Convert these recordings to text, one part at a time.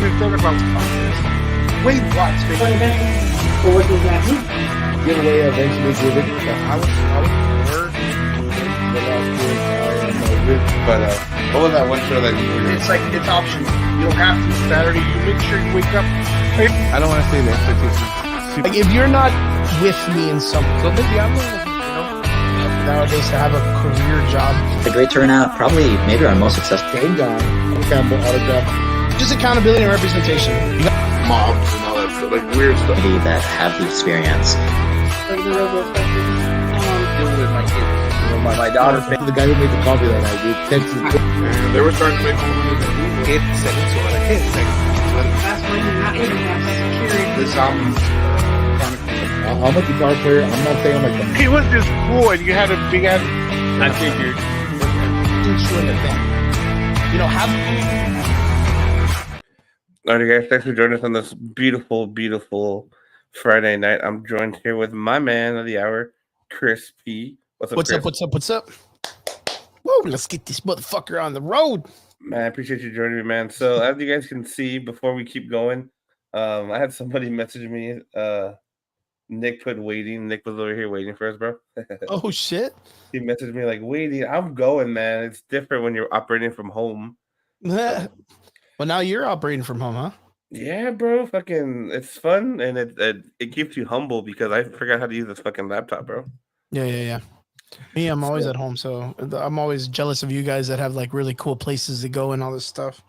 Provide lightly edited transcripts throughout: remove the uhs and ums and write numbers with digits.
been talking about Weight Watch, baby. Well, what does that mean? Giveaway eventually given. I was bored. But what was that one show that you were? It's like, it's optional. You don't have to. Saturday, you make sure you wake up. I don't want to say the expectations. Like, if you're not with me in something, so maybe I'm nowadays to have a career job. A great turnout, probably maybe our most successful. Game John, Campbell autograph. Just accountability and representation. You got Mobs and all that stuff, like weird stuff. That have the experience. Like the robo Deal with my kids. You know, my daughter. The guy who made the coffee that night, dude. Texas. And they were starting to make more money than we were. Kids, seconds, so like, kids, seconds. That's why you're not able to have security. This album. I'm a guitar player. I'm not saying I'm like that. He was just cool, and you had a big ass. I figured. into an event. You know, have All right, guys, thanks for joining us on this beautiful, beautiful Friday night. I'm joined here with my man of the hour, Chris P. What's up, Chris? What's up? Woo, let's get this motherfucker on the road. Man, I appreciate you joining me, man. So, as you guys can see, before we keep going, I had somebody message me. Nick put waiting. Nick was over here waiting for us, bro. Oh shit. He messaged me like, waiting. I'm going, man. It's different when you're operating from home. Well, now you're operating from home, huh? Yeah, bro. Fucking, it's fun and it keeps you humble because I forgot how to use this fucking laptop, bro. Yeah. Me, I'm always at home, so I'm always jealous of you guys that have like really cool places to go and all this stuff.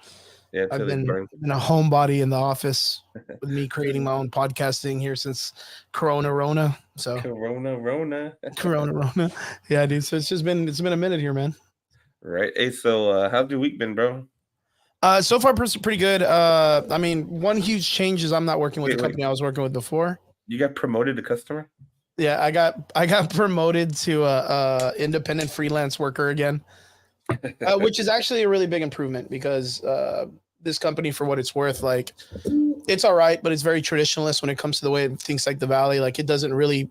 Yeah, I've been a homebody in the office with me creating my own podcasting here since Corona. So Corona. Corona. Yeah, dude. So it's been a minute here, man. Right. Hey, so how's your week been, bro? So far pretty good. I mean, one huge change is I'm not working with the company I was working with before. You got promoted to customer? Yeah, I got promoted to independent freelance worker again. Which is actually a really big improvement because this company, for what it's worth, like it's all right, but it's very traditionalist when it comes to the way it thinks like the Valley. Like it doesn't really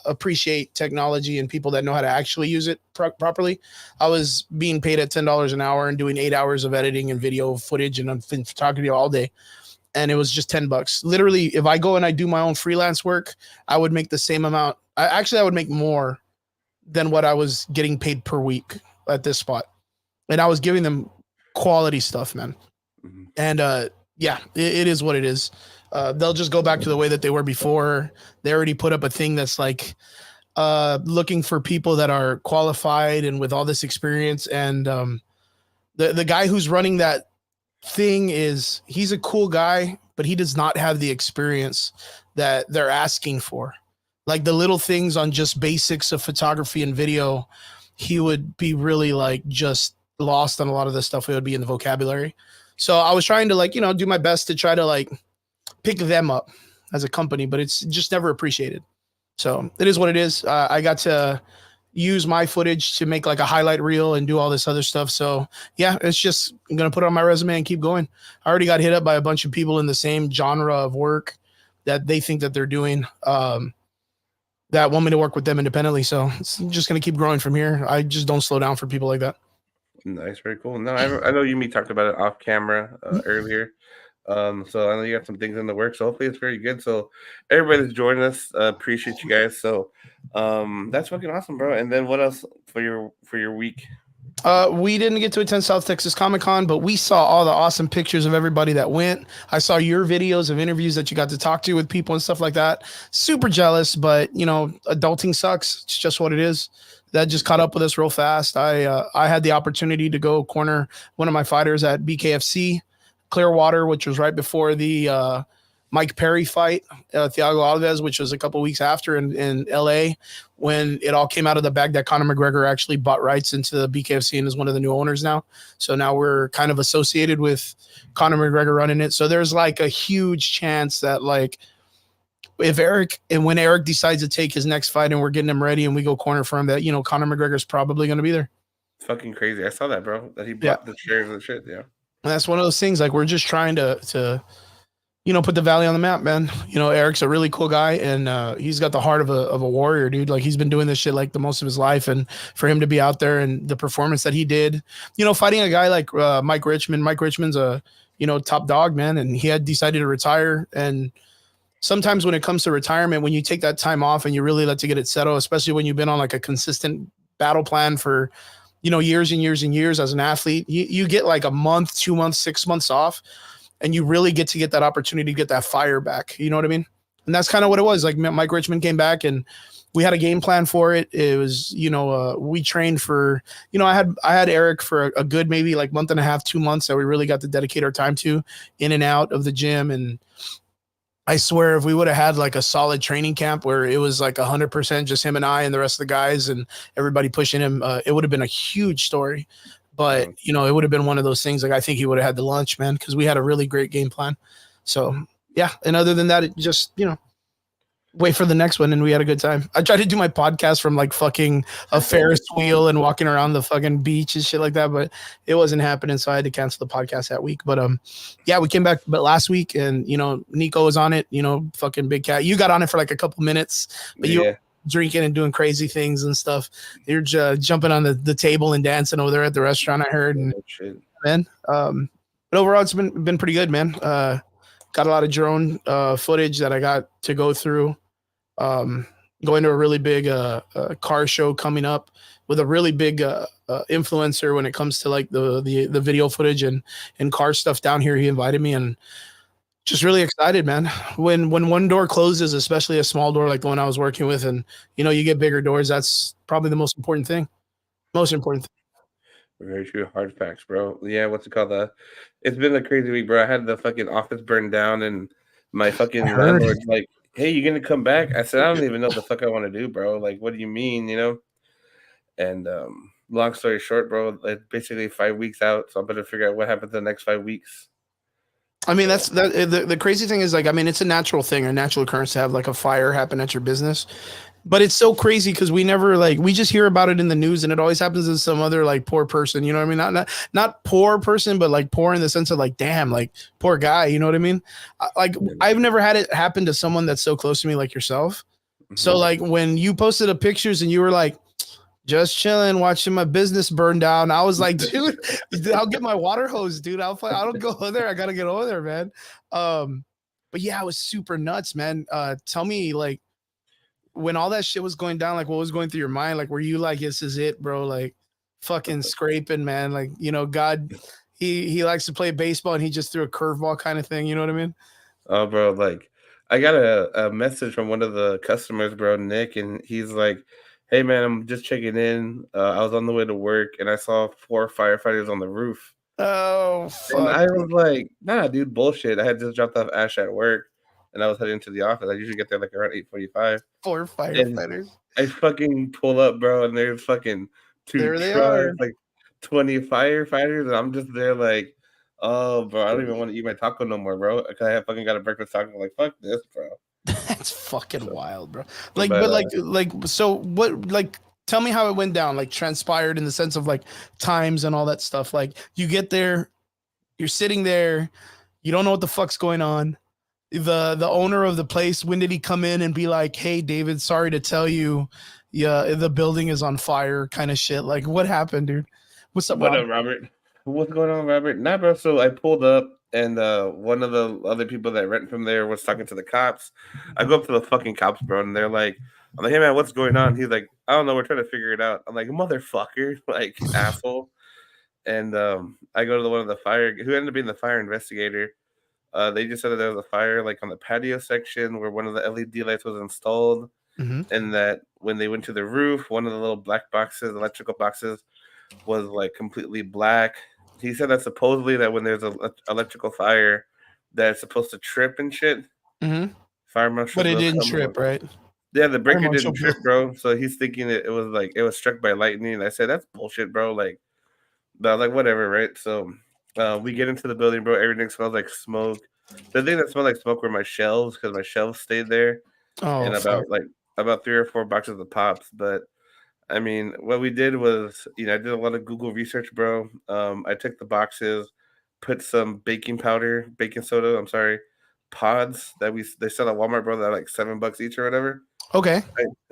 appreciate technology and people that know how to actually use it properly. I was being paid at $10 an hour and doing 8 hours of editing and video footage and photography all day. And it was just $10. Literally, if I go and I do my own freelance work, I would make the same amount. I would make more than what I was getting paid per week at this spot. And I was giving them quality stuff, man. Mm-hmm. And it is what it is. They'll just go back to the way that they were before. They already put up a thing that's like looking for people that are qualified and with all this experience. And the guy who's running that thing he's a cool guy, but he does not have the experience that they're asking for. Like the little things on just basics of photography and video, he would be really like just lost on a lot of the stuff. It would be in the vocabulary. So I was trying to like, do my best to try to like pick them up as a company, but it's just never appreciated. So it is what it is. I got to use my footage to make like a highlight reel and do all this other stuff. So yeah, it's just, I'm going to put it on my resume and keep going. I already got hit up by a bunch of people in the same genre of work that they think that they're doing, that want me to work with them independently. So it's just going to keep growing from here. I just don't slow down for people like that. Nice, very cool. No, I know you and me talked about it off camera earlier. So I know you got some things in the works. So hopefully it's very good. So everybody that's joining us, appreciate you guys. So that's fucking awesome, bro. And then what else for your week? We didn't get to attend South Texas Comic-Con, but we saw all the awesome pictures of everybody that went. I saw your videos of interviews that you got to talk to with people and stuff like that. Super jealous, but adulting sucks. It's just what it is. That just caught up with us real fast. I had the opportunity to go corner one of my fighters at BKFC Clearwater, which was right before the Mike Perry fight, Thiago Alves, which was a couple weeks after in LA, when it all came out of the bag that Conor McGregor actually bought rights into the BKFC and is one of the new owners now. So now we're kind of associated with Conor McGregor running it. So there's like a huge chance that like when Eric decides to take his next fight and we're getting him ready and we go corner for him, that Conor McGregor's probably going to be there. Fucking crazy. I saw that, bro. That he bought the shares and shit. Yeah. And that's one of those things. Like we're just trying to put the Valley on the map, man. Eric's a really cool guy, and he's got the heart of a warrior, dude. Like he's been doing this shit like the most of his life, and for him to be out there and the performance that he did, fighting a guy like Mike Richmond. Mike Richmond's a top dog, man. And he had decided to retire. And sometimes when it comes to retirement, when you take that time off and you really let to get it settled, especially when you've been on like a consistent battle plan for, years and years and years as an athlete, you get like a month, 2 months, 6 months off, and you really get to get that opportunity to get that fire back. You know what I mean? And that's kind of what it was. Like Mike Richmond came back and we had a game plan for it. It was, we trained for, I had Eric for a good, maybe like month and a half, 2 months that we really got to dedicate our time to in and out of the gym. And I swear if we would have had like a solid training camp where it was like 100% just him and I and the rest of the guys and everybody pushing him, it would have been a huge story. But, it would have been one of those things. Like, I think he would have had the lunch, man, because we had a really great game plan. So, yeah. And other than that, it just, wait for the next one, and we had a good time. I tried to do my podcast from like fucking a Ferris wheel and walking around the fucking beach and shit like that, but it wasn't happening, so I had to cancel the podcast that week. But yeah, we came back but last week, and Nico was on it. Fucking Big Cat. You got on it for like a couple minutes, but you were drinking and doing crazy things and stuff. You're jumping on the table and dancing over there at the restaurant, I heard. And man, but overall, it's been pretty good, man. Got a lot of drone footage that I got to go through. Going to a really big car show coming up with a really big influencer when it comes to like the video footage and car stuff down here. He invited me, and just really excited, man. When one door closes, especially a small door like the one I was working with, and you get bigger doors, that's probably the most important thing. Very true. Hard facts, bro. Yeah, what's it called? It's been a crazy week, bro. I had the fucking office burned down, and my fucking landlord's like, hey, you gonna come back? I said, I don't even know what the fuck I want to do, bro. Like, what do you mean, And long story short, bro, it's basically 5 weeks out, so I better figure out what happens the next 5 weeks. I mean, that's the crazy thing is, like, I mean, it's a natural thing, a natural occurrence to have like a fire happen at your business. But it's so crazy because we never we just hear about it in the news, and it always happens to some other like poor person. You know what I mean? Not poor person, but like poor in the sense of like, damn, like poor guy. You know what I mean? Like, I've never had it happen to someone that's so close to me like yourself. So like when you posted the pictures and you were like, just chilling, watching my business burn down, I was like, dude, I'll get my water hose, dude. I don't go over there. I gotta get over there, man. But yeah, it was super nuts, man. Tell me, like, when all that shit was going down, like, what was going through your mind? Like, were you like, this is it, bro? Like, fucking scraping, man. Like, God, he likes to play baseball, and he just threw a curveball kind of thing. You know what I mean? Oh, bro, like, I got a message from one of the customers, bro, Nick, and he's like, hey, man, I'm just checking in. I was on the way to work, and I saw 4 firefighters on the roof. Oh, fuck. And I was like, nah, dude, bullshit. I had just dropped off Ash at work, and I was heading to the office. I usually get there like around 8:45. 4 firefighters. I fucking pull up, bro, and there's fucking 2 There they trucks, are. like 20 firefighters, and I'm just there like, oh, bro, I don't even want to eat my taco no more, bro, because I have fucking got a breakfast taco. I'm like, fuck this, bro. That's fucking wild, bro. Like, but so what? Like, tell me how it went down. Like, transpired in the sense of like times and all that stuff. Like, you get there, you're sitting there, you don't know what the fuck's going on. The owner of the place, when did he come in and be like, hey, David, sorry to tell you, yeah, the building is on fire, kind of shit? Like, what happened, dude? What's up, What up, Robert? What's going on, Robert? Nah, bro. So I pulled up, and one of the other people that rent from there was talking to the cops. I go up to the fucking cops, bro, and they're like, I'm like, hey, man, what's going on? He's like, I don't know. We're trying to figure it out. I'm like, motherfucker, like, asshole. And I go to one of the fire, who ended up being the fire investigator. They just said that there was a fire like on the patio section where one of the LED lights was installed, and that when they went to the roof, one of the little black boxes, electrical boxes, was like completely black. He said that supposedly that when there's an electrical fire, that it's supposed to trip and shit. Fire marshal, but it didn't trip, right? Yeah, the breaker didn't trip, bro. So he's thinking it was like it was struck by lightning. And I said that's bullshit, bro. Like, but I was like, whatever, right? So we get into the building, bro. Everything smells like smoke. The thing that smelled like smoke were my shelves because my shelves stayed there, and about 3 or 4 boxes of pops. But I mean, what we did was, I did a lot of Google research, bro. I took the boxes, put some baking soda, pods that they sell at Walmart, bro. That are like $7 each or whatever. Okay.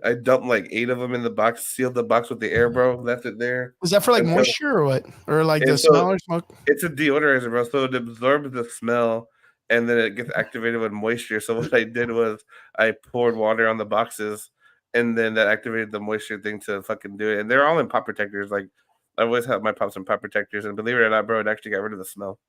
I dumped like 8 of them in the box, sealed the box with the air, bro. Left it there. Was that for like And so- moisture or what? Or like the and so- smell or smoke? It's a deodorizer, bro. So it absorbs the smell, and then it gets activated with moisture. So what I did was I poured water on the boxes, and then that activated the moisture thing to fucking do it. And they're all in pop protectors. Like I always have my pops in pop protectors, and believe it or not, bro, it actually got rid of the smell.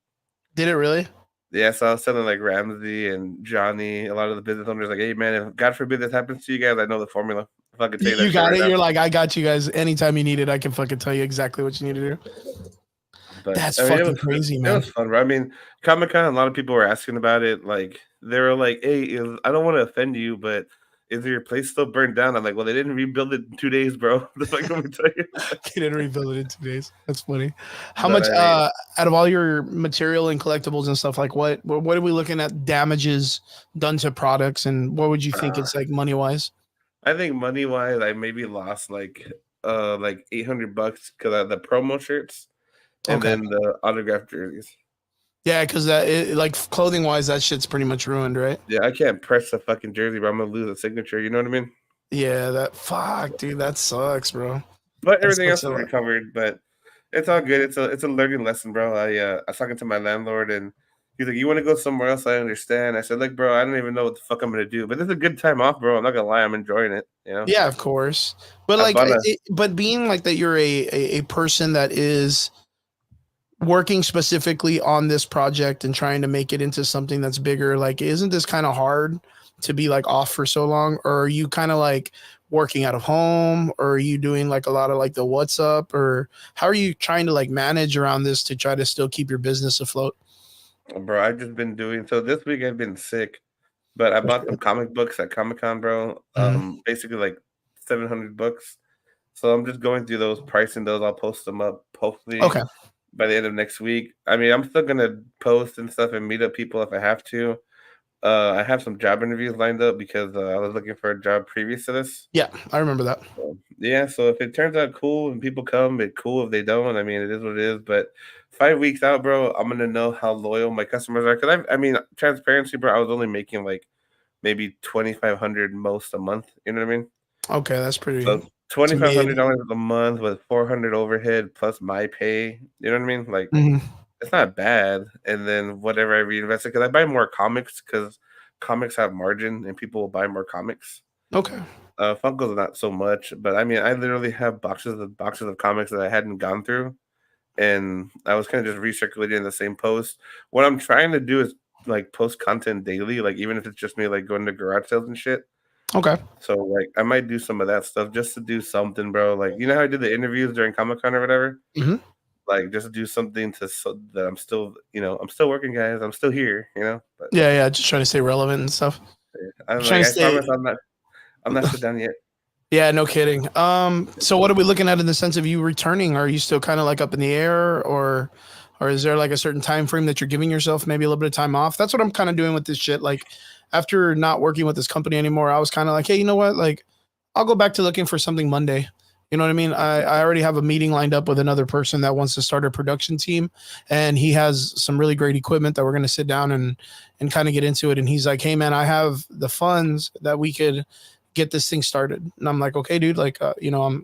Did it really? Yeah, so I was telling like Ramsey and Johnny, a lot of the business owners, like, hey man, if God forbid this happens to you guys, I know the formula. If I could tell you that You shit got right it. now. You're like, I got you guys. Anytime you need it, I can fucking tell you exactly what you need to do. But That's I mean, fucking crazy, It man. was fun, bro. I mean, Comic Con, a lot of people were asking about it. Like, they were like, hey, I don't want to offend you, but is your place still burned down? I'm like, well, they didn't rebuild it in 2 days, bro. That's like, let me tell you. They didn't rebuild it in 2 days. That's funny. How But much I mean- out of all your material and collectibles and stuff, like what are we looking at damages done to products, and what would you think it's like money wise? I think money wise, I maybe lost like $800 because of the promo shirts and Okay. then the autographed jerseys. Yeah, because that like clothing wise, that shit's pretty much ruined, right? Yeah, I can't press a fucking jersey, but I'm gonna lose a signature. You know what I mean? Yeah, that fuck, dude, that sucks, bro. But That's everything else what's is up. recovered. But it's all good. It's a learning lesson, bro. I was talking to my landlord, and he's like, "You want to go somewhere else?" I understand. I said, "Look, bro, I don't even know what the fuck I'm gonna do, but this is a good time off, bro. I'm not gonna lie, I'm enjoying it. You know? Yeah, of course. But I like, bought but being like that, you're a person that is working specifically on this project and trying to make it into something that's bigger. Like, isn't this kind of hard to be like off for so long? Or are you kind of like working out of home, or are you doing like a lot of like the what's up, or how are you trying to like manage around this to try to still keep your business afloat? Bro, I've just been doing so. This week I've been sick, but I bought some comic books at Comic Con, bro. Basically like 700 books. So I'm just going through those, pricing those. I'll post them up hopefully Okay. by the end of next week. I mean, I'm still gonna post and stuff and meet up people if I have to. I have some job interviews lined up because I was looking for a job previous to this. Yeah, I remember that. So, yeah, so if it turns out cool and people come, it's cool. If they don't, I mean, it is what it is. But 5 weeks out, bro, I'm gonna know how loyal my customers are. Because I mean, transparency, bro. I was only making like maybe 2,500 most a month. You know what I mean? Okay, that's pretty. So $2,500 a month with 400 overhead plus my pay. You know what I mean? Like. Mhm. It's not bad. And then whatever I reinvest it, because I buy more comics because comics have margin and people will buy more comics. Okay. Funko's not so much, but I mean, I literally have boxes of comics that I hadn't gone through, and I was kind of just recirculating the same post. What I'm trying to do is like post content daily, like even if it's just me like going to garage sales and shit. Okay. So like I might do some of that stuff just to do something, bro. Like you know how I did the interviews during Comic-Con or whatever. Mhm. Like just do something so that I'm still, I'm still working, guys. I'm still here, But Yeah, just trying to stay relevant and stuff. I'm trying like, to I stay- promise I'm not sit down yet. Yeah, no kidding. So what are we looking at in the sense of you returning? Are you still kind of like up in the air, or is there like a certain time frame that you're giving yourself, maybe a little bit of time off? That's what I'm kind of doing with this shit. Like after not working with this company anymore, I was kind of like, hey, you know what? Like I'll go back to looking for something Monday. You know what I mean? I already have a meeting lined up with another person that wants to start a production team, and he has some really great equipment that we're going to sit down and kind of get into it. And he's like, hey man, I have the funds that we could get this thing started. And I'm like, okay, dude, like, I'm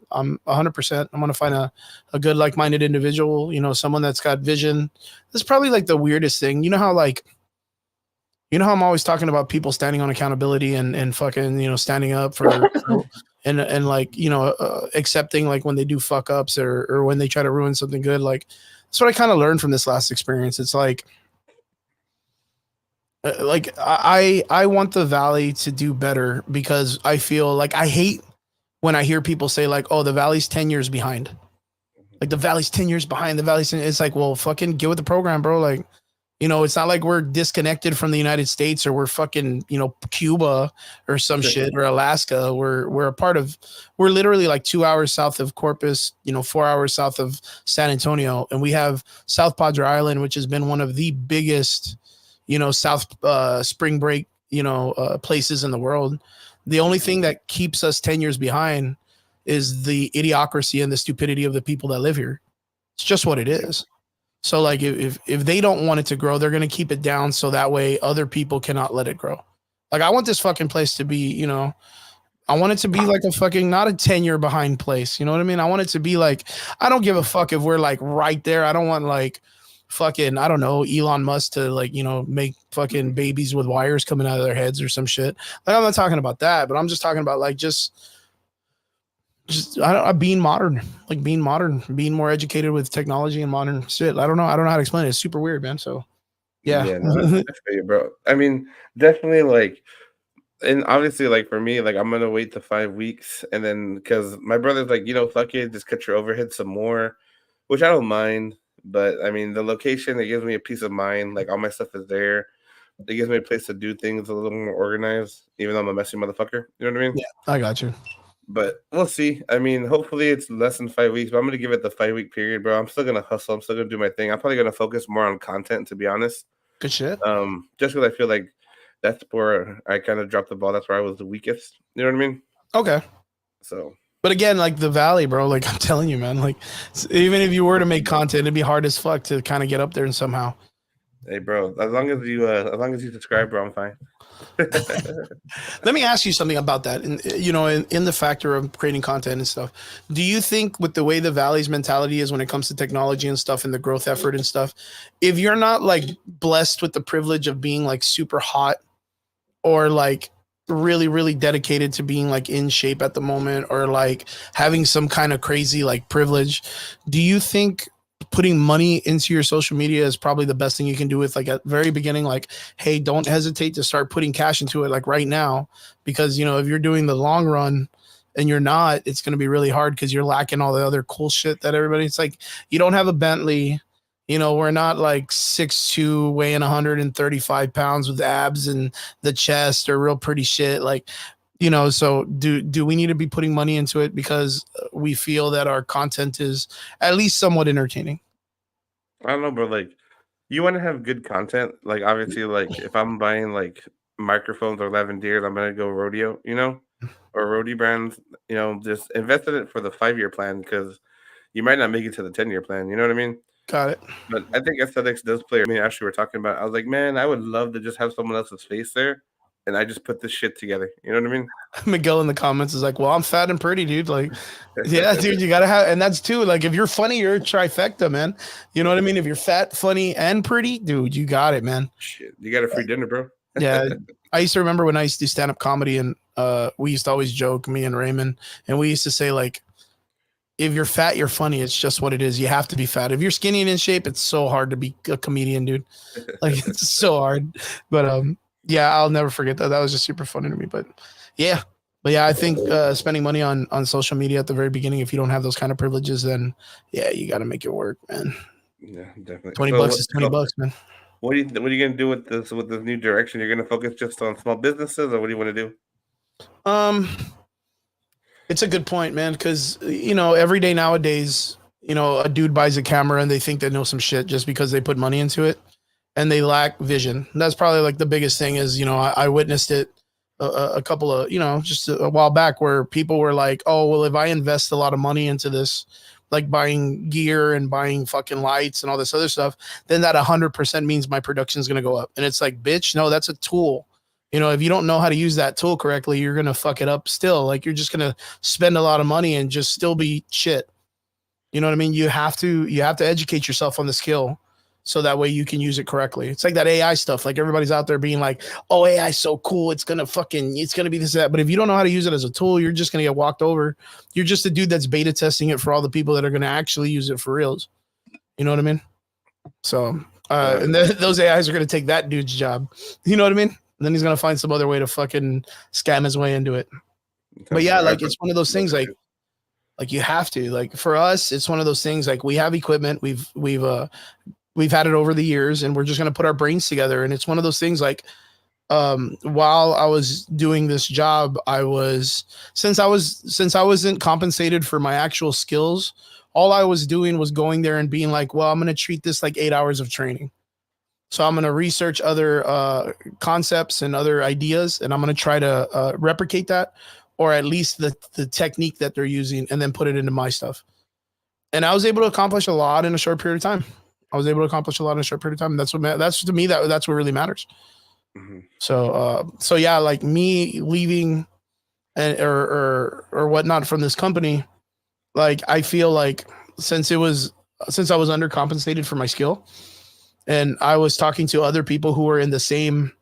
100%. I'm going to find a good, like-minded individual, someone that's got vision. This is probably like the weirdest thing. You know how I'm always talking about people standing on accountability and fucking, standing up for and like, accepting like when they do fuck ups or when they try to ruin something good. Like that's what I kind of learned from this last experience. It's like I want the Valley to do better because I feel like I hate when I hear people say like, oh, the Valley's 10 years behind. Like the Valley's 10 years behind. It's like, well, fucking get with the program, bro. Like, it's not like we're disconnected from the United States or we're fucking, Cuba or some shit or Alaska. We're literally like 2 hours south of Corpus, 4 hours south of San Antonio. And we have South Padre Island, which has been one of the biggest, South spring break, places in the world. The only thing that keeps us 10 years behind is the idiocracy and the stupidity of the people that live here. It's just what it is. So like if they don't want it to grow, they're going to keep it down so that way other people cannot let it grow. Like I want this fucking place to be, I want it to be like a fucking not a 10-year behind place. You know what I mean? I want it to be like, I don't give a fuck if we're like right there. I don't want like fucking, I don't know, Elon Musk to like, you know, make fucking babies with wires coming out of their heads or some shit. Like, I'm not talking about that, but I'm just talking about like just being modern, like being modern, being more educated with technology and modern shit. I don't know how to explain it. It's super weird, man. So yeah. No, I feel you, bro. I mean, definitely like, and obviously, like for me, like I'm gonna wait the 5 weeks, and then because my brother's like, fuck it, just cut your overhead some more, which I don't mind. But I mean, the location, it gives me a peace of mind. Like all my stuff is there. It gives me a place to do things a little more organized, even though I'm a messy motherfucker. You know what I mean? Yeah, I got you. But we'll see. I mean, hopefully it's less than 5 weeks, but I'm gonna give it the 5 week period, bro. I'm still gonna hustle. I'm still gonna do my thing. I'm probably gonna focus more on content, to be honest. Good shit. Just because I feel like that's where I kind of dropped the ball. That's where I was the weakest. You know what I mean? Okay. So, but again, like the Valley, bro, like I'm telling you, man, like even if you were to make content, it'd be hard as fuck to kind of get up there and somehow. Hey, bro, as long as you subscribe, bro, I'm fine. Let me ask you something about that. And in the factor of creating content and stuff, do you think with the way the Valley's mentality is when it comes to technology and stuff and the growth effort and stuff, if you're not like blessed with the privilege of being like super hot or like really, really dedicated to being like in shape at the moment or like having some kind of crazy like privilege, do you think putting money into your social media is probably the best thing you can do with like at very beginning, like, hey, don't hesitate to start putting cash into it like right now, because if you're doing the long run and you're not, it's going to be really hard because you're lacking all the other cool shit that everybody, it's like, you don't have a Bentley, we're not like 6'2", weighing 135 pounds with abs and the chest or real pretty shit. Like, so do we need to be putting money into it because we feel that our content is at least somewhat entertaining? I don't know, bro. Like, you want to have good content. Like, obviously, like if I'm buying like microphones or lavaliers, I'm gonna go Rodeo, or Rode brands. Just invest in it for the 5 year plan because you might not make it to the 10 year plan. You know what I mean? Got it. But I think aesthetics does play. I mean, actually, we're talking about. I was like, man, I would love to just have someone else's face there, and I just put this shit together. You know what I mean? Miguel in the comments is like, well, I'm fat and pretty, dude. Like, yeah, dude, you gotta have, and that's too. Like, if you're funny, you're a trifecta, man. You know what I mean? If you're fat, funny, and pretty, dude, you got it, man. Shit, you got a free dinner, bro. Yeah, I used to remember when I used to do stand-up comedy, and we used to always joke, me and Raymond, and we used to say like, if you're fat, you're funny. It's just what it is. You have to be fat. If you're skinny and in shape, it's so hard to be a comedian, dude. Like, it's so hard. But yeah, I'll never forget that. That was just super funny to me. But yeah, I think spending money on social media at the very beginning, if you don't have those kind of privileges, then yeah, you got to make it work, man. Yeah, definitely. $20 is $20, man. What are you gonna do with this new direction? You're gonna focus just on small businesses, or what do you want to do? It's a good point, man, because every day nowadays, a dude buys a camera and they think they know some shit just because they put money into it, and they lack vision. And that's probably like the biggest thing is, I witnessed it a couple of, just a while back where people were like, oh, well, if I invest a lot of money into this, like buying gear and buying fucking lights and all this other stuff, then that 100% means my production is going to go up. And it's like, bitch, no, that's a tool. If you don't know how to use that tool correctly, you're going to fuck it up still. Like, you're just going to spend a lot of money and just still be shit. You know what I mean? You have to educate yourself on the skill so that way you can use it correctly. It's like that AI stuff. Like, everybody's out there being like, oh, AI is so cool. It's going to be this, that. But if you don't know how to use it as a tool, you're just going to get walked over. You're just a dude that's beta testing it for all the people that are going to actually use it for reals. You know what I mean? So, and those AIs are going to take that dude's job. You know what I mean? And then he's going to find some other way to fucking scam his way into it. But yeah, like, it's one of those things like you have to, like, for us, it's one of those things like we have equipment. We've had it over the years, and we're just going to put our brains together. And it's one of those things like, while I was doing this job, since I wasn't compensated for my actual skills, all I was doing was going there and being like, well, I'm going to treat this like 8 hours of training. So I'm going to research other concepts and other ideas, and I'm going to try to replicate that, or at least the technique that they're using, and then put it into my stuff. And I was able to accomplish a lot in a short period of time. That's to me, that's what really matters. Mm-hmm. So yeah, like me leaving and or whatnot from this company, like I feel like since I was undercompensated for my skill, and I was talking to other people who were in the same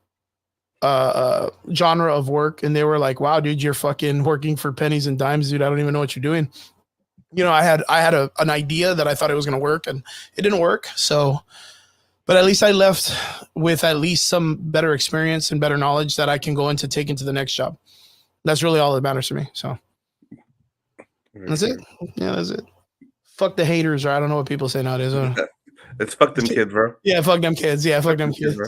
genre of work, and they were like, "Wow, dude, you're fucking working for pennies and dimes, dude. I don't even know what you're doing." You know, I had an idea that I thought it was going to work, and it didn't work. So, but at least I left with at least some better experience and better knowledge that I can go into take into the next job. That's really all that matters to me. So that's it. Yeah, that's it. Fuck the haters, or I don't know what people say nowadays. It's fuck them kids, bro. Yeah, fuck them kids. Yeah, fuck them kids. Bro.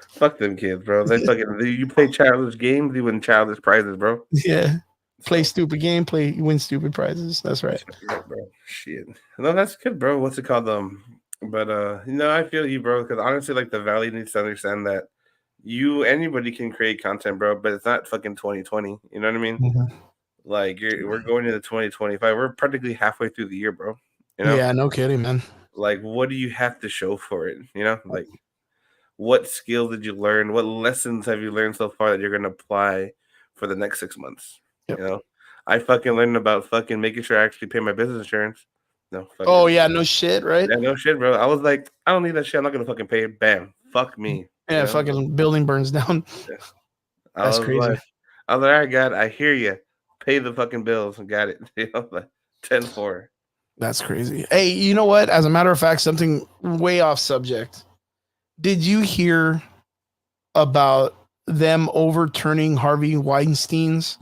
Fuck them kids, bro. They fucking you play childish games, you win childish prizes, bro. Yeah. Play stupid game, you win stupid prizes. That's right. Yeah, bro. Shit. No, that's good, bro. What's it called? But you know, I feel you, bro, because honestly, like the Valley needs to understand that anybody can create content, bro, but it's not fucking 2020. You know what I mean? Mm-hmm. Like we're going into 2025. We're practically halfway through the year, bro. You know? Yeah, no kidding, man. Like, what do you have to show for it? You know, like what skill did you learn? What lessons have you learned so far that you're gonna apply for the next 6 months? Yep. You know, I fucking learned about fucking making sure I actually pay my business insurance. No. Oh yeah, no shit, right? Yeah, no shit, bro. I was like, I don't need that shit. I'm not gonna fucking pay it. Bam, fuck me. Yeah, fucking building burns down. Yeah. That's crazy. I was like, all right, God, I hear you. Pay the fucking bills and got it. You know, like 10-4. That's crazy. Hey, you know what? As a matter of fact, something way off subject. Did you hear about them overturning Harvey Weinstein's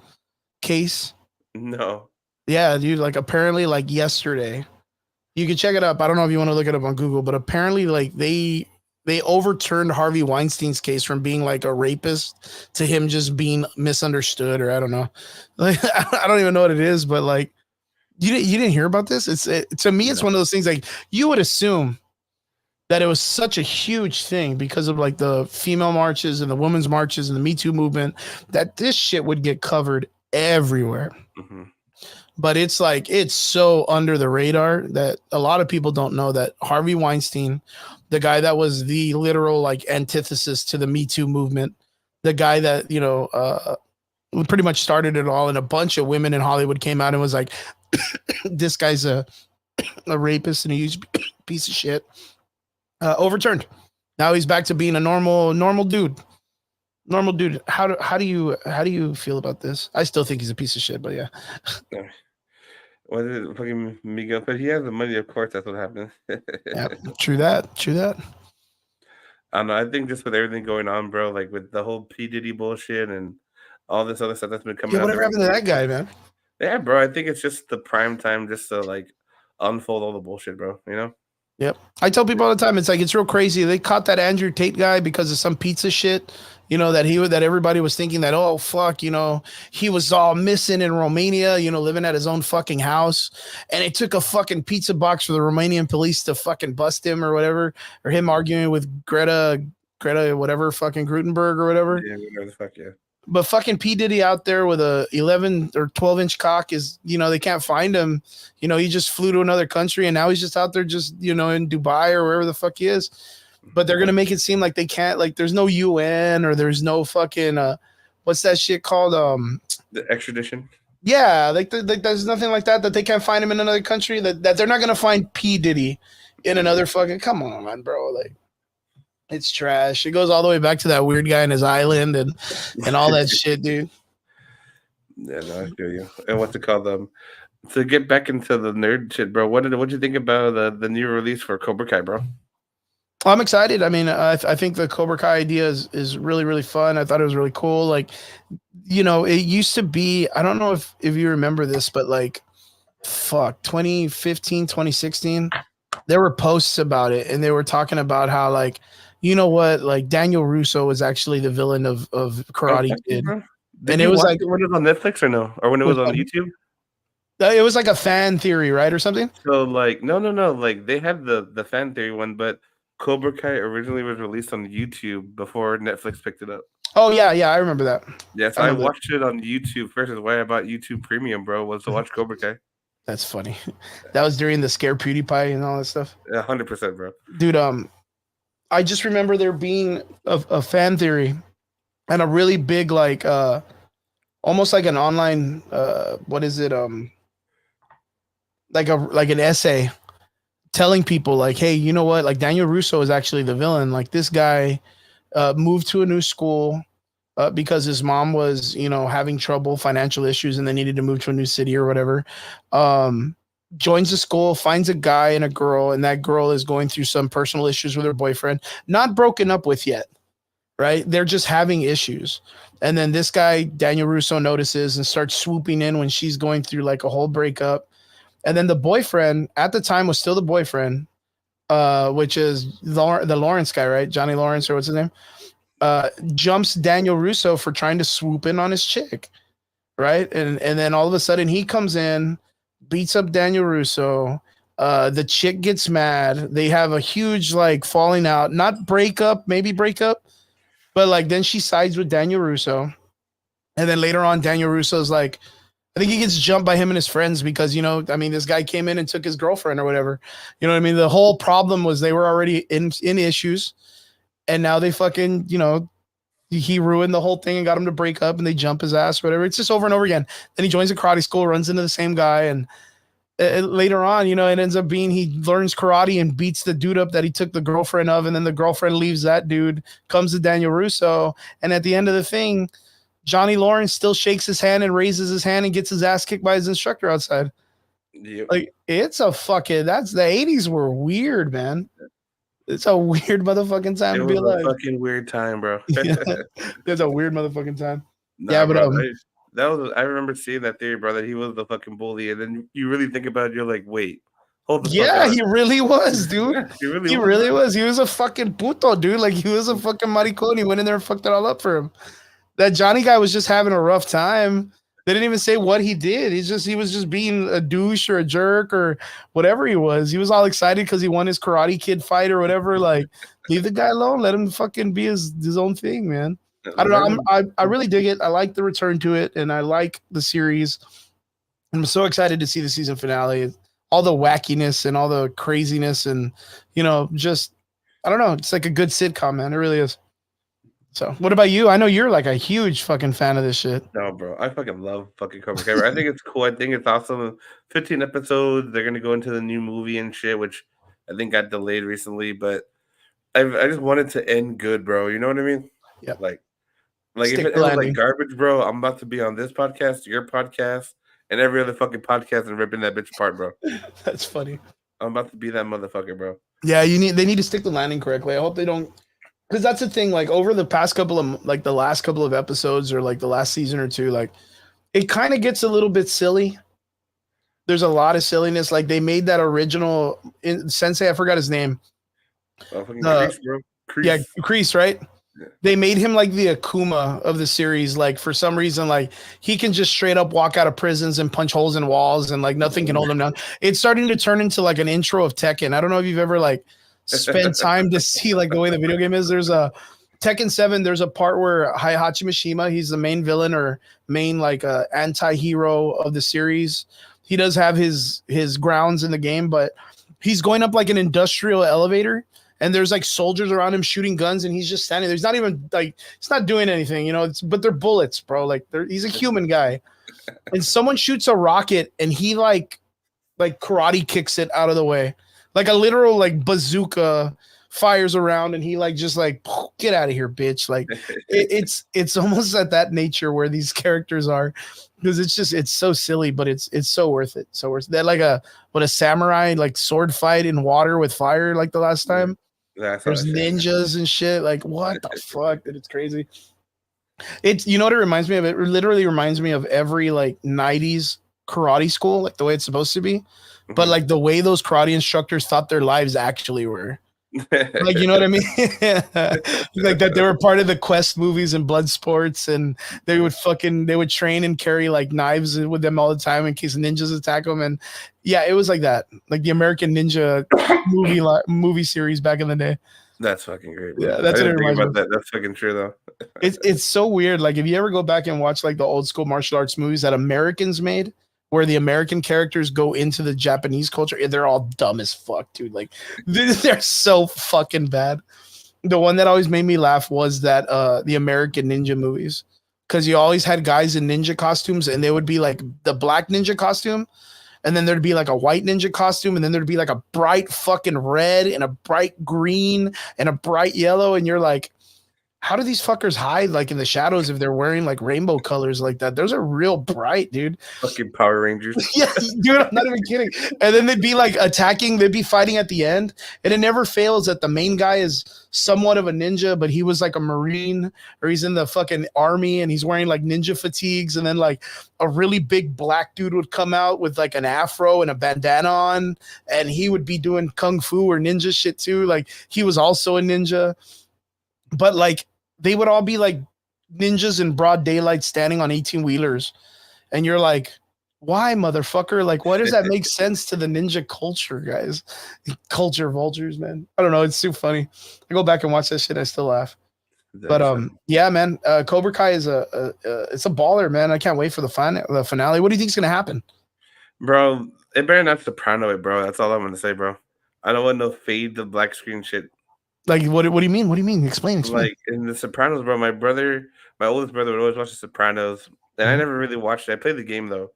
case? No. Yeah, dude. Like apparently, like yesterday, you can check it up. I don't know if you want to look it up on Google, but apparently, like they overturned Harvey Weinstein's case from being like a rapist to him just being misunderstood, or I don't know. Like I don't even know what it is, but like you didn't hear about this. To me, it's one of those things like you would assume that it was such a huge thing because of like the female marches and the women's marches and the Me Too movement that this shit would get covered everywhere. Mm-hmm. But it's like, it's so under the radar that a lot of people don't know that Harvey Weinstein, the guy that was the literal like antithesis to the Me Too movement, the guy that, you know, pretty much started it all, and a bunch of women in Hollywood came out and was like, this guy's a rapist and a huge piece of shit. Overturned. Now he's back to being a normal dude. Normal dude. How do you feel about this? I still think he's a piece of shit, but yeah. What is it? Fucking Miguel, but he has the money, of course. That's what happened. Yeah, true that. I don't know. I think just with everything going on, bro, like with the whole P Diddy bullshit and all this other stuff that's been coming. Yeah, whatever happened to that guy, man? Yeah, bro. I think it's just the prime time just to like unfold all the bullshit, bro. You know. Yep. I tell people all the time, it's like, it's real crazy. They caught that Andrew Tate guy because of some pizza shit, you know, that everybody was thinking that, oh, fuck, you know, he was all missing in Romania, you know, living at his own fucking house. And it took a fucking pizza box for the Romanian police to fucking bust him or whatever, or him arguing with Greta, whatever, fucking Grutenberg or whatever. Yeah, whatever the fuck, yeah. But fucking P. Diddy out there with a 11 or 12-inch cock is, you know, they can't find him. You know, he just flew to another country and now he's just out there just, you know, in Dubai or wherever the fuck he is. But they're going to make it seem like they can't, like there's no UN or there's no fucking, what's that shit called? The extradition. Yeah, like there's nothing like that they can't find him in another country, that they're not going to find P. Diddy in another fucking, come on, man, bro. Like, it's trash. It goes all the way back to that weird guy in his island and all that shit, dude. Yeah, no, I feel you. And what's it called? To get back into the nerd shit, bro. What'd you think about the new release for Cobra Kai, bro? I'm excited. I mean, I think the Cobra Kai idea is really, really fun. I thought it was really cool. Like, you know, it used to be, I don't know if you remember this, but like, 2015, 2016, there were posts about it and they were talking about how like, you know what? Like Daniel Russo was actually the villain of Karate Kid. And it was like when it was on Netflix or no? Or when it was on YouTube? It was like a fan theory, right? Or something? So like no. Like they had the fan theory one, but Cobra Kai originally was released on YouTube before Netflix picked it up. Oh yeah, I remember that. Yes, I watched it on YouTube first. Is why I bought YouTube Premium, bro, was to watch Cobra Kai. That's funny. That was during the Scare PewDiePie and all that stuff. 100%, bro. Dude, I just remember there being a fan theory and a really big like almost like an online what is it like an essay telling people like, hey, you know what, like Daniel Russo is actually the villain. Like this guy moved to a new school because his mom was, you know, having trouble, financial issues, and they needed to move to a new city or whatever. Joins the school, finds a guy and a girl, and that girl is going through some personal issues with her boyfriend, not broken up with yet, right? They're just having issues. And then this guy, Daniel Russo, notices and starts swooping in when she's going through like a whole breakup. And then the boyfriend at the time was still the boyfriend, which is the Lawrence guy, right? Johnny Lawrence, or what's his name? Jumps Daniel Russo for trying to swoop in on his chick, right? And then all of a sudden he comes in, beats up Daniel Russo. The chick gets mad. They have a huge like falling out, not breakup, maybe breakup, but like then she sides with Daniel Russo. And then later on, Daniel Russo's like, I think he gets jumped by him and his friends because, you know, I mean, this guy came in and took his girlfriend or whatever. You know what I mean? The whole problem was they were already in issues. And now they fucking, you know, he ruined the whole thing and got him to break up and they jump his ass or whatever. It's just over and over again. Then he joins a karate school, runs into the same guy. And later on, you know, it ends up being he learns karate and beats the dude up that he took the girlfriend of. And then the girlfriend leaves that dude, comes to Daniel Russo. And at the end of the thing, Johnny Lawrence still shakes his hand and raises his hand and gets his ass kicked by his instructor outside. Yep. Like, it's a fucking, that's the 80s were weird, man. It's a weird motherfucking time to be alive. A fucking weird time, bro. Yeah, it's a weird motherfucking time. Nah, yeah, but bro, I remember seeing that theory, bro, that he was the fucking bully, and then you really think about it, you're like, wait, hold the fuck on. He really was, dude. he He really was. He was a fucking puto, dude. Like he was a fucking maricón. He went in there and fucked it all up for him. That Johnny guy was just having a rough time. They didn't even say what he did. He was just being a douche or a jerk or whatever he was. He was all excited because he won his Karate Kid fight or whatever. Like, leave the guy alone. Let him fucking be his own thing, man. I don't know. I really dig it. I like the return to it, and I like the series. I'm so excited to see the season finale. All the wackiness and all the craziness, and you know, just I don't know. It's like a good sitcom, man. It really is. So, what about you? I know you're like a huge fucking fan of this shit. No, bro. I fucking love fucking Cobra Kai. I think it's cool. I think it's awesome. 15 episodes. They're gonna go into the new movie and shit, which I think got delayed recently. But I just wanted to end good, bro. You know what I mean? Yeah. Like if it was like garbage, bro, I'm about to be on this podcast, your podcast, and every other fucking podcast and ripping that bitch apart, bro. That's funny. I'm about to be that motherfucker, bro. Yeah, they need to stick the landing correctly. I hope they don't. Because that's the thing, like over the past couple of like the last couple of episodes or like the last season or two, like it kind of gets a little bit silly. There's a lot of silliness. Like they made that original sensei, I forgot his name. Kreese, bro. Kreese. Yeah, Kreese, right? Yeah. They made him like the Akuma of the series. Like for some reason, like he can just straight up walk out of prisons and punch holes in walls and like nothing can hold him down. It's starting to turn into like an intro of Tekken. I don't know if you've ever like spend time to see like the way the video game is. There's a Tekken 7. There's a part where Heihachi Mishima, he's the main villain or main like anti-hero of the series. He does have his grounds in the game, but he's going up like an industrial elevator and there's like soldiers around him shooting guns and he's just standing there. He's not even like, he's not doing anything, you know, but they're bullets, bro. Like he's a human guy. And someone shoots a rocket and he like karate kicks it out of the way. Like a literal like bazooka fires around and he like just like get out of here, bitch. Like it's almost at that nature where these characters are because it's so silly, but it's so worth it. So worth it. That like a samurai like sword fight in water with fire like the last time. There's ninjas and shit. Like what the fuck? Dude, it's crazy. It's you know what it reminds me of? It literally reminds me of every like 90s karate school, like the way it's supposed to be. But like the way those karate instructors thought their lives actually were, like you know what I mean? Like that they were part of the Quest movies and blood sports, and they would train and carry like knives with them all the time in case ninjas attack them. And yeah, it was like that, like the American Ninja movie series back in the day. That's fucking great. Yeah, that's what it reminds me of. That's fucking true though. It's so weird. Like if you ever go back and watch like the old school martial arts movies that Americans made, where the American characters go into the Japanese culture, they're all dumb as fuck, dude. Like they're so fucking bad. The one that always made me laugh was that the American Ninja movies, because you always had guys in ninja costumes, and they would be like the black ninja costume, and then there'd be like a white ninja costume, and then there'd be like a bright fucking red and a bright green and a bright yellow, and you're like, how do these fuckers hide like in the shadows if they're wearing like rainbow colors like that? Those are real bright, dude. Fucking Power Rangers. Yeah, dude, I'm not even kidding. And then they'd be like attacking, they'd be fighting at the end, and it never fails that the main guy is somewhat of a ninja, but he was like a Marine, or he's in the fucking army and he's wearing like ninja fatigues, and then like a really big black dude would come out with like an afro and a bandana on, and he would be doing kung fu or ninja shit too. Like he was also a ninja, but like they would all be like ninjas in broad daylight standing on 18-wheelers. And you're like, why, motherfucker? Like, why does that make sense to the ninja culture, guys? Culture vultures, man. I don't know. It's too funny. I go back and watch that shit. I still laugh. But yeah, man. Cobra Kai is it's a baller, man. I can't wait for the finale. What do you think is gonna happen, bro? It better not Soprano it, bro. That's all I'm gonna say, bro. I don't want no fade the black screen shit. Like, what do you mean? What do you mean? Explain. Like in the Sopranos, bro. My oldest brother would always watch the Sopranos, and I never really watched it. I played the game though,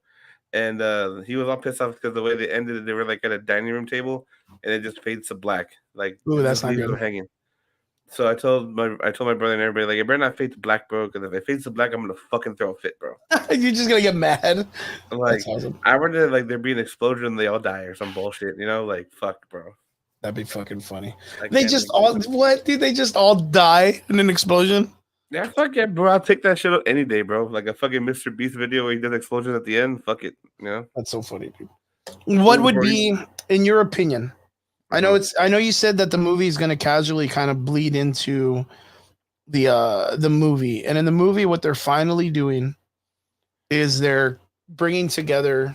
and he was all pissed off because the way they ended it, they were like at a dining room table, and it just fades to black. Like, ooh, that's not good. Hanging. So I told my brother and everybody, like, it better not fade to black, bro, because if it fades to black, I'm gonna fucking throw a fit, bro. You're just gonna get mad. Like, awesome. I rather like there be an explosion and they all die or some bullshit, you know? Like, fuck, bro. That'd be fucking funny. They just all what? Dude, they just all die in an explosion? Yeah, fuck it, bro. I'll take that shit up any day, bro. Like a fucking Mr. Beast video where he does explosion at the end. Fuck it, you know? That's so funny, dude. What would be, in your opinion? I know you said that the movie is gonna casually kind of bleed into the movie, and in the movie, what they're finally doing is they're bringing together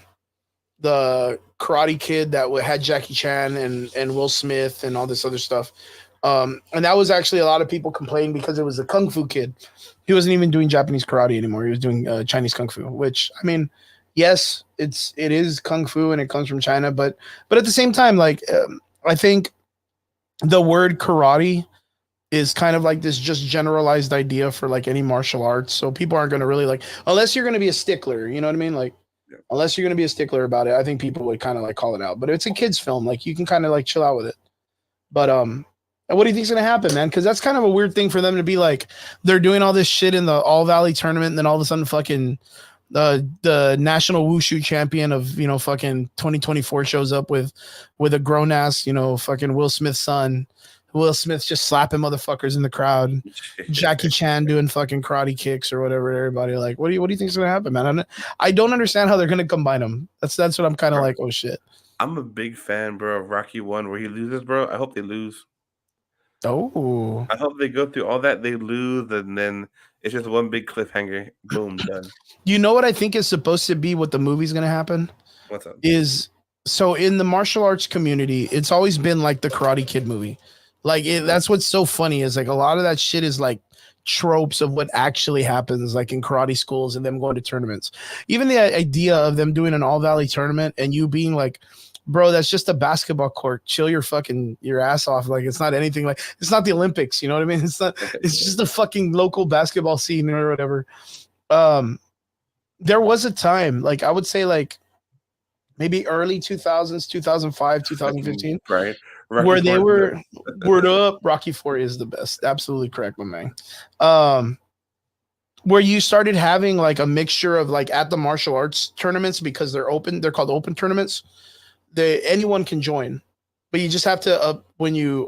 the Karate Kid that had Jackie Chan and Will Smith and all this other stuff. And that was actually a lot of people complaining because it was a Kung Fu Kid. He wasn't even doing Japanese karate anymore. He was doing Chinese Kung Fu, which, I mean, yes, it is Kung Fu and it comes from China, but at the same time, like, I think the word karate is kind of like this just generalized idea for like any martial arts. So people aren't going to really like, unless you're going to be a stickler, you know what I mean? Like, unless you're going to be a stickler about it, I think people would kind of like call it out. But it's a kid's film. Like, you can kind of like chill out with it. But what do you think's going to happen, man? Because that's kind of a weird thing for them to be like, they're doing all this shit in the All Valley tournament, and then all of a sudden fucking the national wushu champion of, you know, fucking 2024 shows up with a grown ass, you know, fucking Will Smith's son. Will Smith's just slapping motherfuckers in the crowd. Jackie Chan doing fucking karate kicks or whatever. Everybody like, what do you think's gonna happen, man? I don't understand how they're gonna combine them. That's what I'm kind of like. Oh shit. I'm a big fan, bro, of Rocky 1 where he loses, bro. I hope they lose. Oh. I hope they go through all that, they lose, and then it's just one big cliffhanger. Boom, done. You know what I think is supposed to be what the movie's gonna happen? What's up? Is so in the martial arts community, it's always been like the Karate Kid movie. Like, that's what's so funny is like a lot of that shit is like tropes of what actually happens like in karate schools and them going to tournaments. Even the idea of them doing an All Valley tournament and you being like, bro, that's just a basketball court. Chill your ass off. Like, it's not anything like, it's not the Olympics. You know what I mean? It's just a fucking local basketball scene or whatever. There was a time, like I would say like maybe early 2000s, 2005, 2015. Right. Rocky where they were word up. Rocky 4 is the best. Absolutely correct, my man. Where you started having like a mixture of like at the martial arts tournaments, because they're open, they're called open tournaments. Anyone can join, but you just have to when you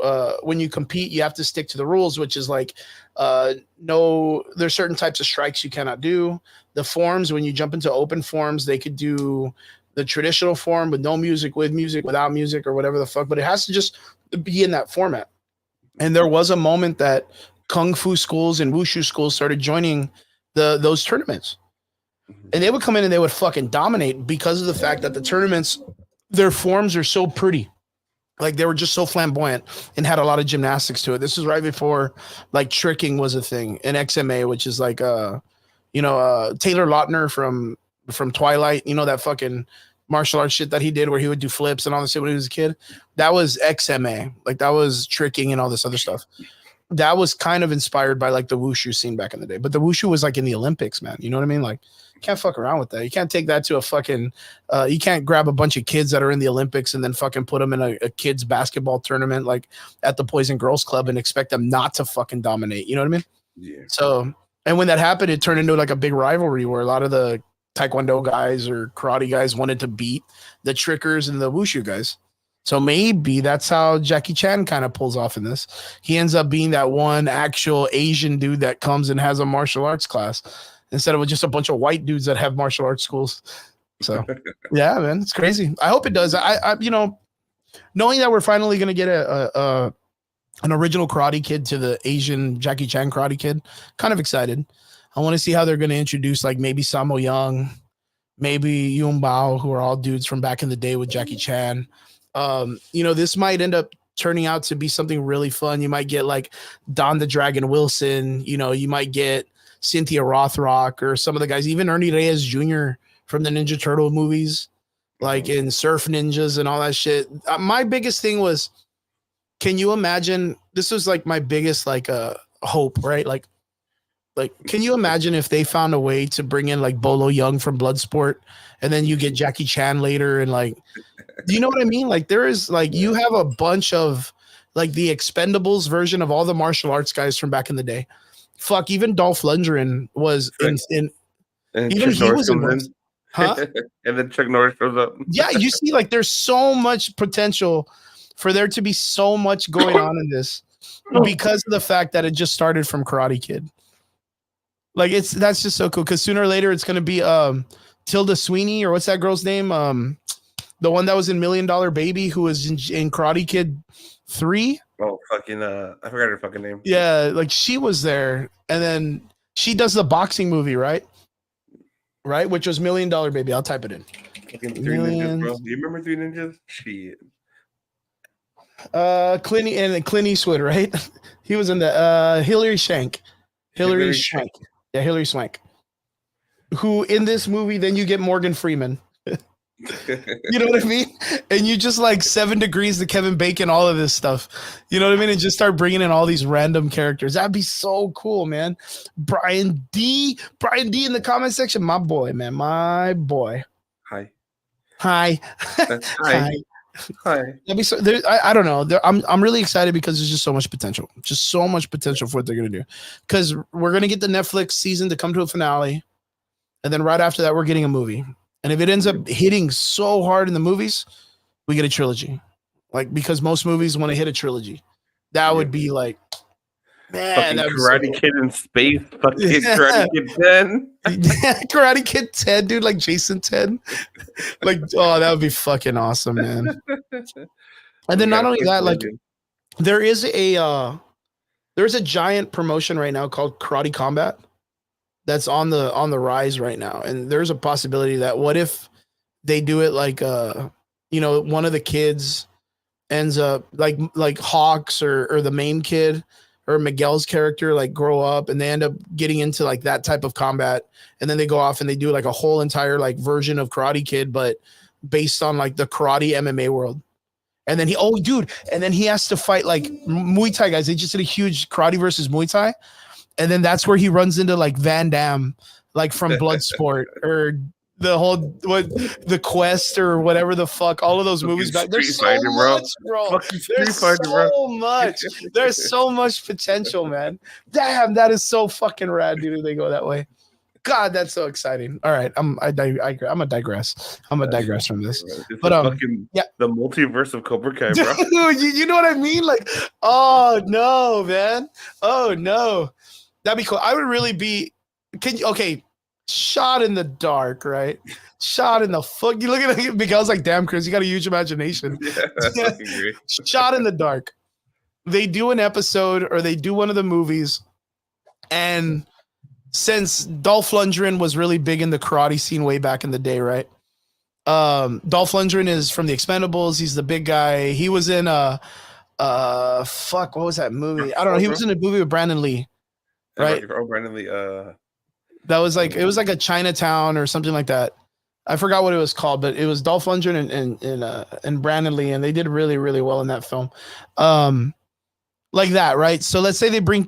compete, you have to stick to the rules, which is like there's certain types of strikes you cannot do. The forms, when you jump into open forms, they could do the traditional form with no music, with music, without music, or whatever the fuck, but it has to just be in that format. And there was a moment that Kung Fu schools and Wushu schools started joining those tournaments. And they would come in and they would fucking dominate because of the fact that the tournaments, their forms are so pretty. Like, they were just so flamboyant and had a lot of gymnastics to it. This is right before like tricking was a thing in XMA, which is like Taylor Lautner from Twilight, you know, that fucking martial arts shit that he did where he would do flips and all this shit when he was a kid. That was XMA. Like, that was tricking and all this other stuff. that was kind of inspired by like the wushu scene back in the day. But the wushu was like in the Olympics, man. You know what I mean? Like, you can't fuck around with that. You can't take that to a fucking. You can't grab a bunch of kids that are in the Olympics and then fucking put them in a kids basketball tournament like at the Boys and Girls Club and expect them not to fucking dominate. You know what I mean? Yeah. So, and when that happened, it turned into like a big rivalry where a lot of the Taekwondo guys or karate guys wanted to beat the trickers and the wushu guys. So maybe that's how Jackie Chan kind of pulls off in this. He ends up being that one actual Asian dude that comes and has a martial arts class instead of just a bunch of white dudes that have martial arts schools. So yeah, man, it's crazy. I hope it does. I you know, knowing that we're finally gonna get an original Karate Kid to the Asian Jackie Chan Karate Kid, kind of excited. I want to see how they're gonna introduce like maybe Sammo Young, maybe Yun Bao, who are all dudes from back in the day with Jackie Chan. You know, this might end up turning out to be something really fun. You might get like Don the Dragon Wilson, you know, you might get Cynthia Rothrock or some of the guys, even Ernie Reyes Jr. from the Ninja Turtle movies, like in Surf Ninjas and all that shit. My biggest thing was, can you imagine, this was like my biggest like hope, right? Like, can you imagine if they found a way to bring in like Bolo Young from Bloodsport and then you get Jackie Chan later and like, do you know what I mean? Like there is like, you have a bunch of like the Expendables version of all the martial arts guys from back in the day. Fuck, even Dolph Lundgren was in and even Chuck he Norris was in comes ones. Huh? and then Chuck Norris shows up. Yeah, you see, like there's so much potential for there to be so much going on in this because of the fact that it just started from Karate Kid. Like that's just so cool because sooner or later it's gonna be Tilda Sweeney or what's that girl's name? The one that was in $1 Million Baby who was in Karate Kid 3. Oh fucking I forgot her fucking name. Yeah, like she was there, and then she does the boxing movie, right? Right, which was $1 Million Baby. I'll type it in. Fucking Three Ninjas, bro. Do you remember Three Ninjas? Shit. Clint Eastwood, right? He was in the Hilary Swank. Hilary Swank. Yeah, Hilary Swank. Who in this movie, then you get Morgan Freeman. You know what I mean? And you just like 7 Degrees to Kevin Bacon, all of this stuff. You know what I mean? And just start bringing in all these random characters. That'd be so cool, man. Brian D in the comment section. My boy, man. My boy. Hi. Hi. Hi. Hi. That'd be so, I don't know. I'm really excited because there's just so much potential. Just so much potential for what they're going to do. Because we're going to get the Netflix season to come to a finale. And then right after that, we're getting a movie. And if it ends up hitting so hard in the movies, we get a trilogy. Like, because most movies want to hit a trilogy. That would be like, man. Fucking Karate Kid in space. Fucking Karate Kid 10. Karate Kid 10, dude. Like Jason 10. Like, oh, that would be fucking awesome, man. And then not only that, like, there's a giant promotion right now called Karate Combat. That's on the rise right now. And there's a possibility that what if they do it like you know, one of the kids ends up like Hawks or the main kid or Miguel's character like grow up and they end up getting into like that type of combat, and then they go off and they do like a whole entire like version of Karate Kid but based on like the karate MMA world. And then he has to fight like Muay Thai guys. They just did a huge karate versus Muay Thai. And then that's where he runs into like Van Damme, like from Bloodsport or the whole the Quest or whatever the fuck. All of those movies back. There's so much, bro. There's so much. There's so much potential, man. Damn, that is so fucking rad, dude. If they go that way, God, that's so exciting. All right, I'm gonna digress. I'm gonna digress from this. But the multiverse of Cobra Kai, bro. Dude, you know what I mean? Like, oh no, man. Oh no. That'd be cool. I would really be. Shot in the dark, right? Shot in the fuck. You look at it because like, damn, Chris, you got a huge imagination. Yeah, Shot in the dark. They do an episode or they do one of the movies, and since Dolph Lundgren was really big in the karate scene way back in the day, right? Dolph Lundgren is from the Expendables. He's the big guy. He was in what was that movie? I don't know. He was in a movie with Brandon Lee. Right. Brandon Lee. That was like, it was like a Chinatown or something like that. I forgot what it was called, but it was Dolph Lundgren and Brandon Lee, and they did really, really well in that film. like that, right? So let's say they bring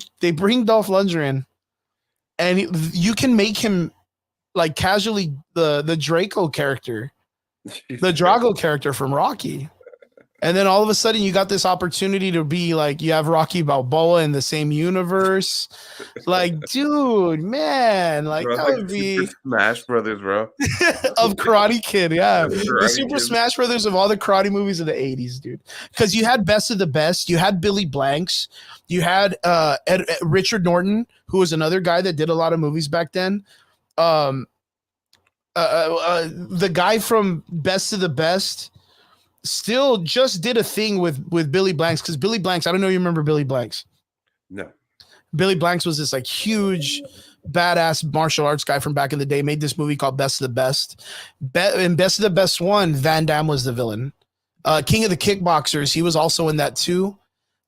Dolph Lundgren in, and you can make him like casually the Draco character, the Drago character from Rocky. And then all of a sudden you got this opportunity to be like, you have Rocky Balboa in the same universe. Like, dude, man, like Bro, that like would be Super Smash Brothers, bro. of Karate Kid. Yeah. The Karate Super Kid. Smash Brothers of all the karate movies of the 80s, dude. Because you had Best of the Best, you had Billy Blanks, you had Richard Norton, who was another guy that did a lot of movies back then. The guy from Best of the Best still just did a thing with Billy Blanks, because Billy Blanks, I don't know if you remember Billy Blanks. No. Billy Blanks was this like huge badass martial arts guy from back in the day, made this movie called Best of the Best. In Best of the Best 1, Van Damme was the villain. King of the Kickboxers, he was also in that too.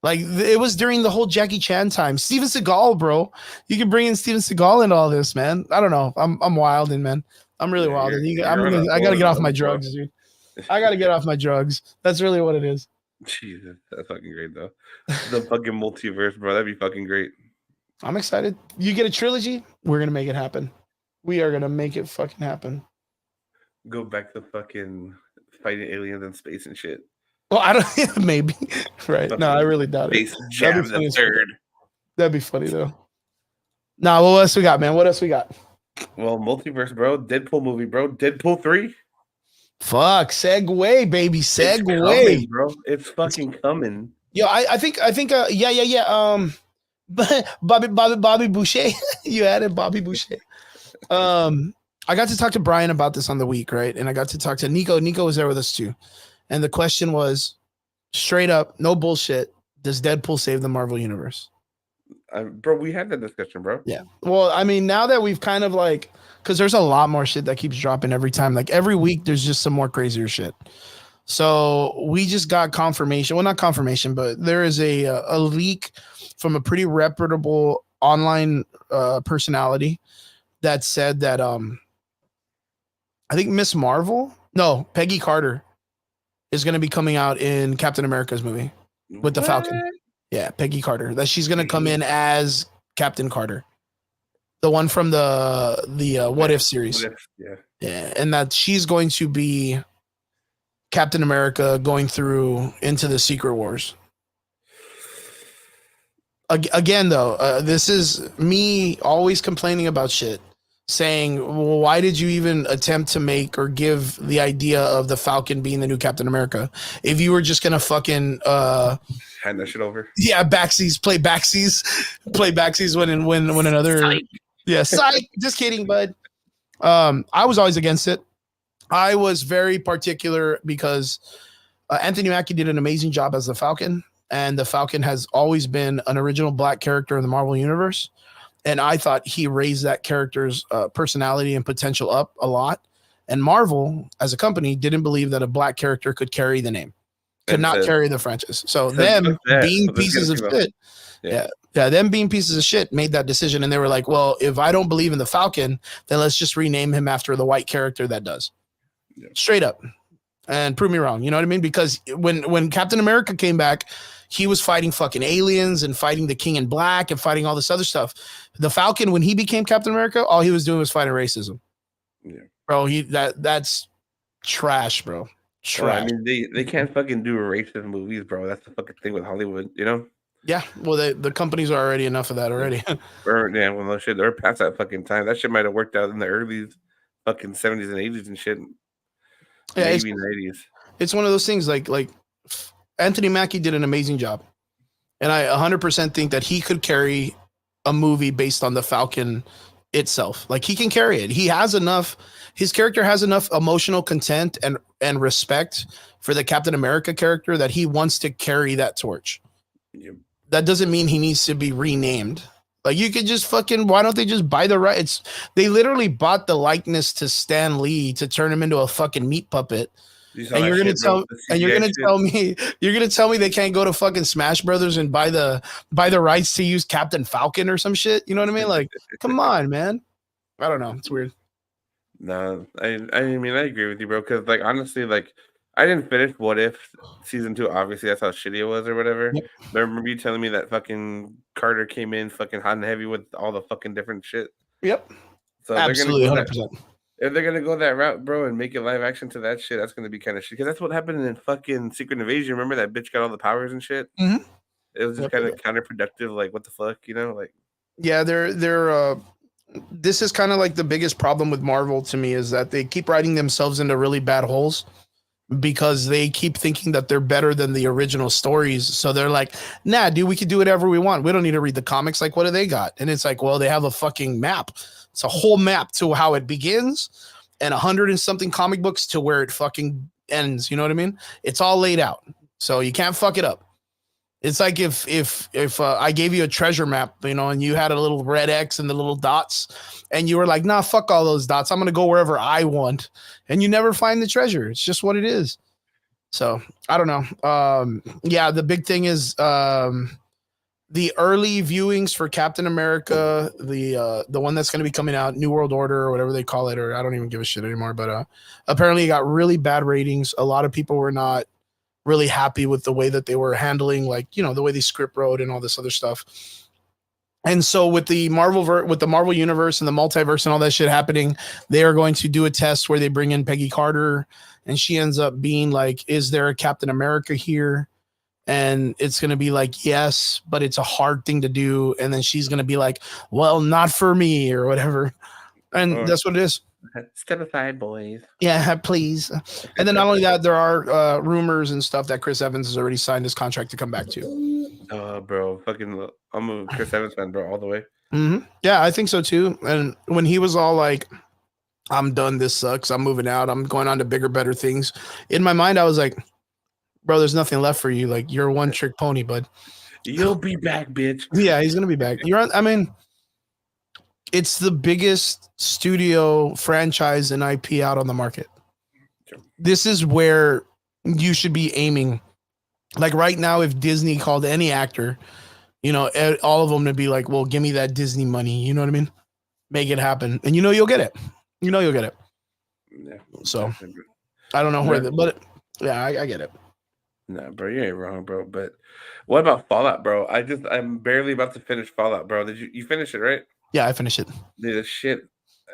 Like it was during the whole Jackie Chan time. Steven Seagal, bro. You can bring in Steven Seagal into all this, man. I don't know. I'm wilding, man. I'm really wilding. I gotta get off my drugs, dude. I gotta get off my drugs. That's really what it is. Jesus, that's fucking great though. The fucking multiverse, bro. That'd be fucking great. I'm excited. You get a trilogy, we're gonna make it happen. We are gonna make it fucking happen. Go back to fucking fighting aliens in space and shit. Well, I don't maybe. Right. No, I really doubt it. Space Jam funny the as fuck. third. That'd be funny though. Nah, what else we got, man? What else we got? Well, multiverse, bro. Deadpool movie, bro. Deadpool 3. Fuck, segue, baby, It's segue, coming, bro. It's fucking coming. Yo, I think, yeah. Bobby Boucher, you added Bobby Boucher. I got to talk to Brian about this on the week, right? And I got to talk to Nico. Nico was there with us too, and the question was, straight up, no bullshit: does Deadpool save the Marvel universe? Bro, we had that discussion, bro. Yeah. Well, I mean, now that we've kind of like, because there's a lot more shit that keeps dropping every time. Like every week, there's just some more crazier shit. So we just got confirmation. Well, not confirmation, but there is a leak from a pretty reputable online personality that said that I think Miss Marvel, no, Peggy Carter is going to be coming out in Captain America's movie with the Falcon. Yeah, Peggy Carter. That she's gonna come in as Captain Carter, the one from the What If series. What if? Yeah. Yeah, and that she's going to be Captain America going through into the Secret Wars. Again, though, this is me always complaining about shit, saying, well, why did you even attempt to make or give the idea of the Falcon being the new Captain America if you were just gonna fucking Hand that shit over. yeah, play backsies when another Psych. yeah, psych. Just kidding, bud. I was always against it. I was very particular because Anthony Mackie did an amazing job as the Falcon, and the Falcon has always been an original black character in the Marvel universe, and I thought he raised that character's personality and potential up a lot. And Marvel, as a company, didn't believe that a black character could carry the name. Could not carry the franchise. So them being pieces of shit, yeah, them being pieces of shit made that decision, and they were like, "Well, if I don't believe in the Falcon, then let's just rename him after the white character that does." Yeah. Straight up, and prove me wrong. You know what I mean? Because when Captain America came back, he was fighting fucking aliens and fighting the King in Black and fighting all this other stuff. The Falcon, when he became Captain America, all he was doing was fighting racism. Yeah, bro, that's trash, bro. Trash. I mean, they can't fucking do racist movies, bro. That's the fucking thing with Hollywood, you know? Yeah, well, the companies are already enough of that already. Yeah, well, no shit, they're past that fucking time. That shit might have worked out in the early fucking 70s and 80s and shit. Yeah, maybe 90s. It's one of those things like Anthony Mackie did an amazing job. And I 100% think that he could carry a movie based on the Falcon itself. Like he can carry it. He has enough, his character has enough emotional content and respect for the Captain America character that he wants to carry that torch. Yep. That doesn't mean he needs to be renamed. Like you could just fucking, why don't they just buy the rights? They literally bought the likeness to Stan Lee to turn him into a fucking meat puppet. And you're gonna tell me they can't go to fucking Smash Brothers and buy the rights to use Captain Falcon or some shit? You know what I mean? Like, come on, man. I don't know. It's weird. No, I mean I agree with you, bro. Because like honestly, like I didn't finish What If season 2. Obviously, that's how shitty it was or whatever. Yep. But remember you telling me that fucking Carter came in fucking hot and heavy with all the fucking different shit. Yep. So Absolutely, they're gonna 100%. if they're gonna go that route, bro, and make it live action to that shit, that's gonna be kind of shit. Because that's what happened in fucking Secret Invasion. Remember that bitch got all the powers and shit? Mhm. It was just Yep. kind of counterproductive. Like, what the fuck, you know? Like, Yeah, they're this is kind of like the biggest problem with Marvel to me is that they keep writing themselves into really bad holes because they keep thinking that they're better than the original stories. So they're like, nah, dude, we can do whatever we want. We don't need to read the comics. Like, what do they got? And it's like, well, they have a fucking map. It's a whole map to how it begins and 100 and something comic books to where it fucking ends. You know what I mean? It's all laid out. So you can't fuck it up. It's like if I gave you a treasure map, you know, and you had a little red X and the little dots, and you were like, nah, fuck all those dots. I'm going to go wherever I want. And you never find the treasure. It's just what it is. So I don't know. Yeah, the big thing is the early viewings for Captain America, the one that's going to be coming out, New World Order or whatever they call it, or I don't even give a shit anymore. But apparently it got really bad ratings. A lot of people were not really happy with the way that they were handling, like, you know, the way the script wrote and all this other stuff. And so with the Marvel universe and the multiverse and all that shit happening, they are going to do a test where they bring in Peggy Carter, and she ends up being like, is there a Captain America here? And it's going to be like, yes, but it's a hard thing to do. And then she's going to be like, well, not for me or whatever. And that's what it is. step aside, boys. Yeah, please. And then not only that, there are rumors and stuff that Chris Evans has already signed his contract to come back to. Bro, fucking, I'm a Chris Evans fan, bro, all the way. Mm-hmm. Yeah, I think so too. And when he was all like, I'm done, this sucks, I'm moving out, I'm going on to bigger, better things. In my mind, I was like, bro, there's nothing left for you. Like, you're a one trick pony, bud. You'll be back, bitch. Yeah, he's going to be back. I mean, it's the biggest studio franchise and IP out on the market. This is where you should be aiming. Like right now, if Disney called any actor, you know, all of them to be like, well, give me that Disney money. You know what I mean? Make it happen. And you know, you'll get it. You know, you'll get it. Yeah. So I don't know where, but yeah, I get it. No, bro, you ain't wrong, bro. But what about Fallout, bro? I'm barely about to finish Fallout, bro. Did you finish it, right? Yeah, I finished it. Dude, the shit.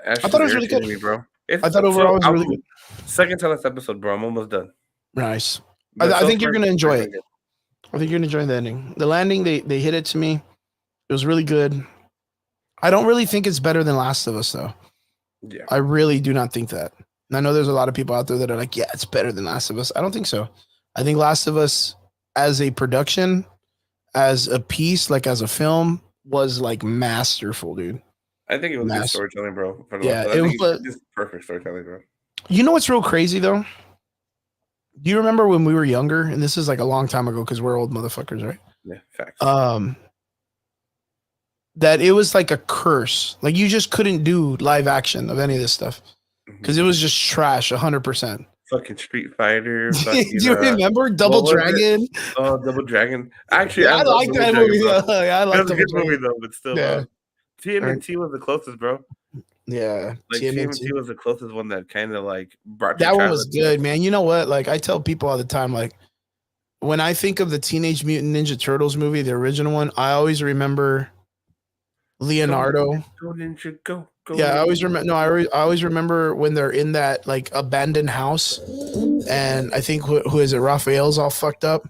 I thought it was really good, me, bro. I thought overall it was really good. Second to last episode, bro. I'm almost done. Nice. But I think you're gonna enjoy it. good. I think you're gonna enjoy the ending. The landing, they hit it to me. It was really good. I don't really think it's better than Last of Us, though. Yeah. I really do not think that. And I know there's a lot of people out there that are like, yeah, it's better than Last of Us. I don't think so. I think Last of Us, as a production, as a piece, like as a film, was like masterful, dude. I think it was good storytelling, bro. Yeah, it was just perfect storytelling, bro. You know what's real crazy though? Do you remember when we were younger? And this is like a long time ago because we're old motherfuckers, right? Yeah, facts. That it was like a curse. Like you just couldn't do live action of any of this stuff because it was just trash, 100%. Fucking Street Fighter. Do you remember Double Dragon? Oh, Double Dragon. Actually, yeah, I like that movie. Yeah, I like that movie though, but still, yeah. TMNT was the closest, bro. Yeah, like TMNT was the closest one that kind of like brought that one was good, man. You know what? Like I tell people all the time, like when I think of the Teenage Mutant Ninja Turtles movie, the original one, I always remember Leonardo. Go Ninja, go. Yeah, I always remember. No, I always remember when they're in that like abandoned house, and I think who is it? Raphael's all fucked up,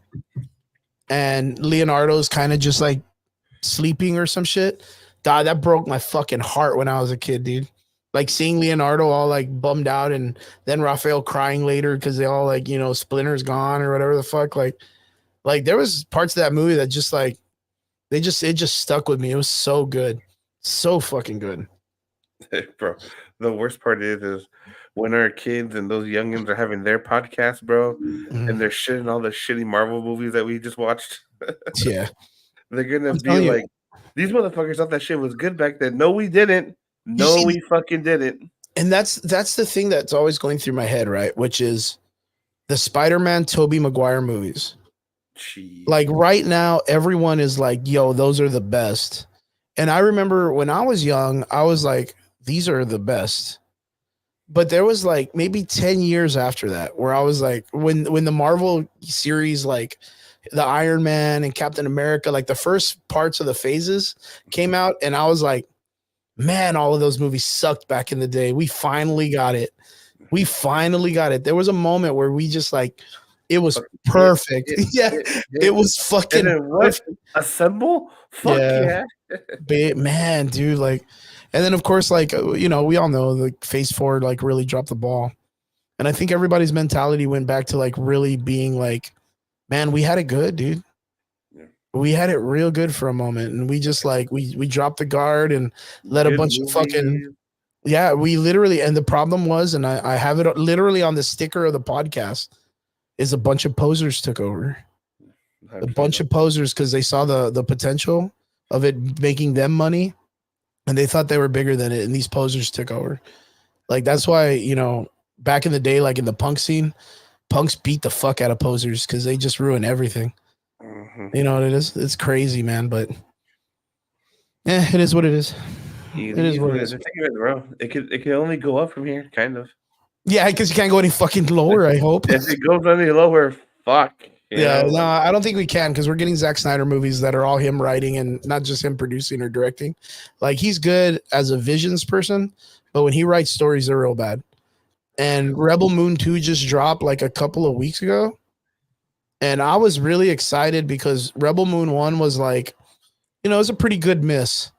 and Leonardo's kind of just like sleeping or some shit. God, that broke my fucking heart when I was a kid, dude. Like seeing Leonardo all like bummed out, and then Raphael crying later because they all like, you know, Splinter's gone or whatever the fuck. Like there was parts of that movie that just like it just stuck with me. It was so good, so fucking good. Bro, the worst part is when our kids and those youngins are having their podcast, bro, and they're shitting all the shitty Marvel movies that we just watched. Yeah, they're gonna be like, these motherfuckers thought that shit was good back then. No, we didn't. No, we fucking didn't. And that's the thing that's always going through my head, right? Which is the Spider-Man Tobey Maguire movies. Jeez. Like right now, everyone is like, yo, those are the best. And I remember when I was young, I was like, these are the best. But there was like maybe 10 years after that where I was like, when the Marvel series, like the Iron Man and Captain America, like the first parts of the phases came out, and I was like, man, all of those movies sucked back in the day. We finally got it. We finally got it. There was a moment where we just like, it was perfect. Yeah, it was fucking And then what? perfect. Assemble? Fuck Yeah. yeah. Man, dude, like, and then of course, like, you know, we all know like Phase 4 like really dropped the ball, and I think everybody's mentality went back to like really being like, man, we had it good, dude. Yeah. We had it real good for a moment, and we just like we dropped the guard and let a Good bunch of fucking movies. yeah, we literally, and the problem was, and I have it literally on the sticker of the podcast, is a bunch of posers took over. A bunch of posers because they saw the potential of it making them money, and they thought they were bigger than it, and these posers took over. Like that's why, you know, back in the day, like in the punk scene, punks beat the fuck out of posers because they just ruin everything. Mhm. You know what it is? It's crazy, man, but yeah, it is what it is. It is what it is. Think of it, bro. It can only go up from here, kind of. Yeah, because you can't go any fucking lower, I hope. If it goes any lower, fuck. you Yeah, know? no, I don't think we can because we're getting Zack Snyder movies that are all him writing and not just him producing or directing. Like he's good as a visions person, but when he writes stories, they're real bad. And Rebel Moon 2 just dropped like a couple of weeks ago. And I was really excited because Rebel Moon 1 was like, you know, it was a pretty good miss.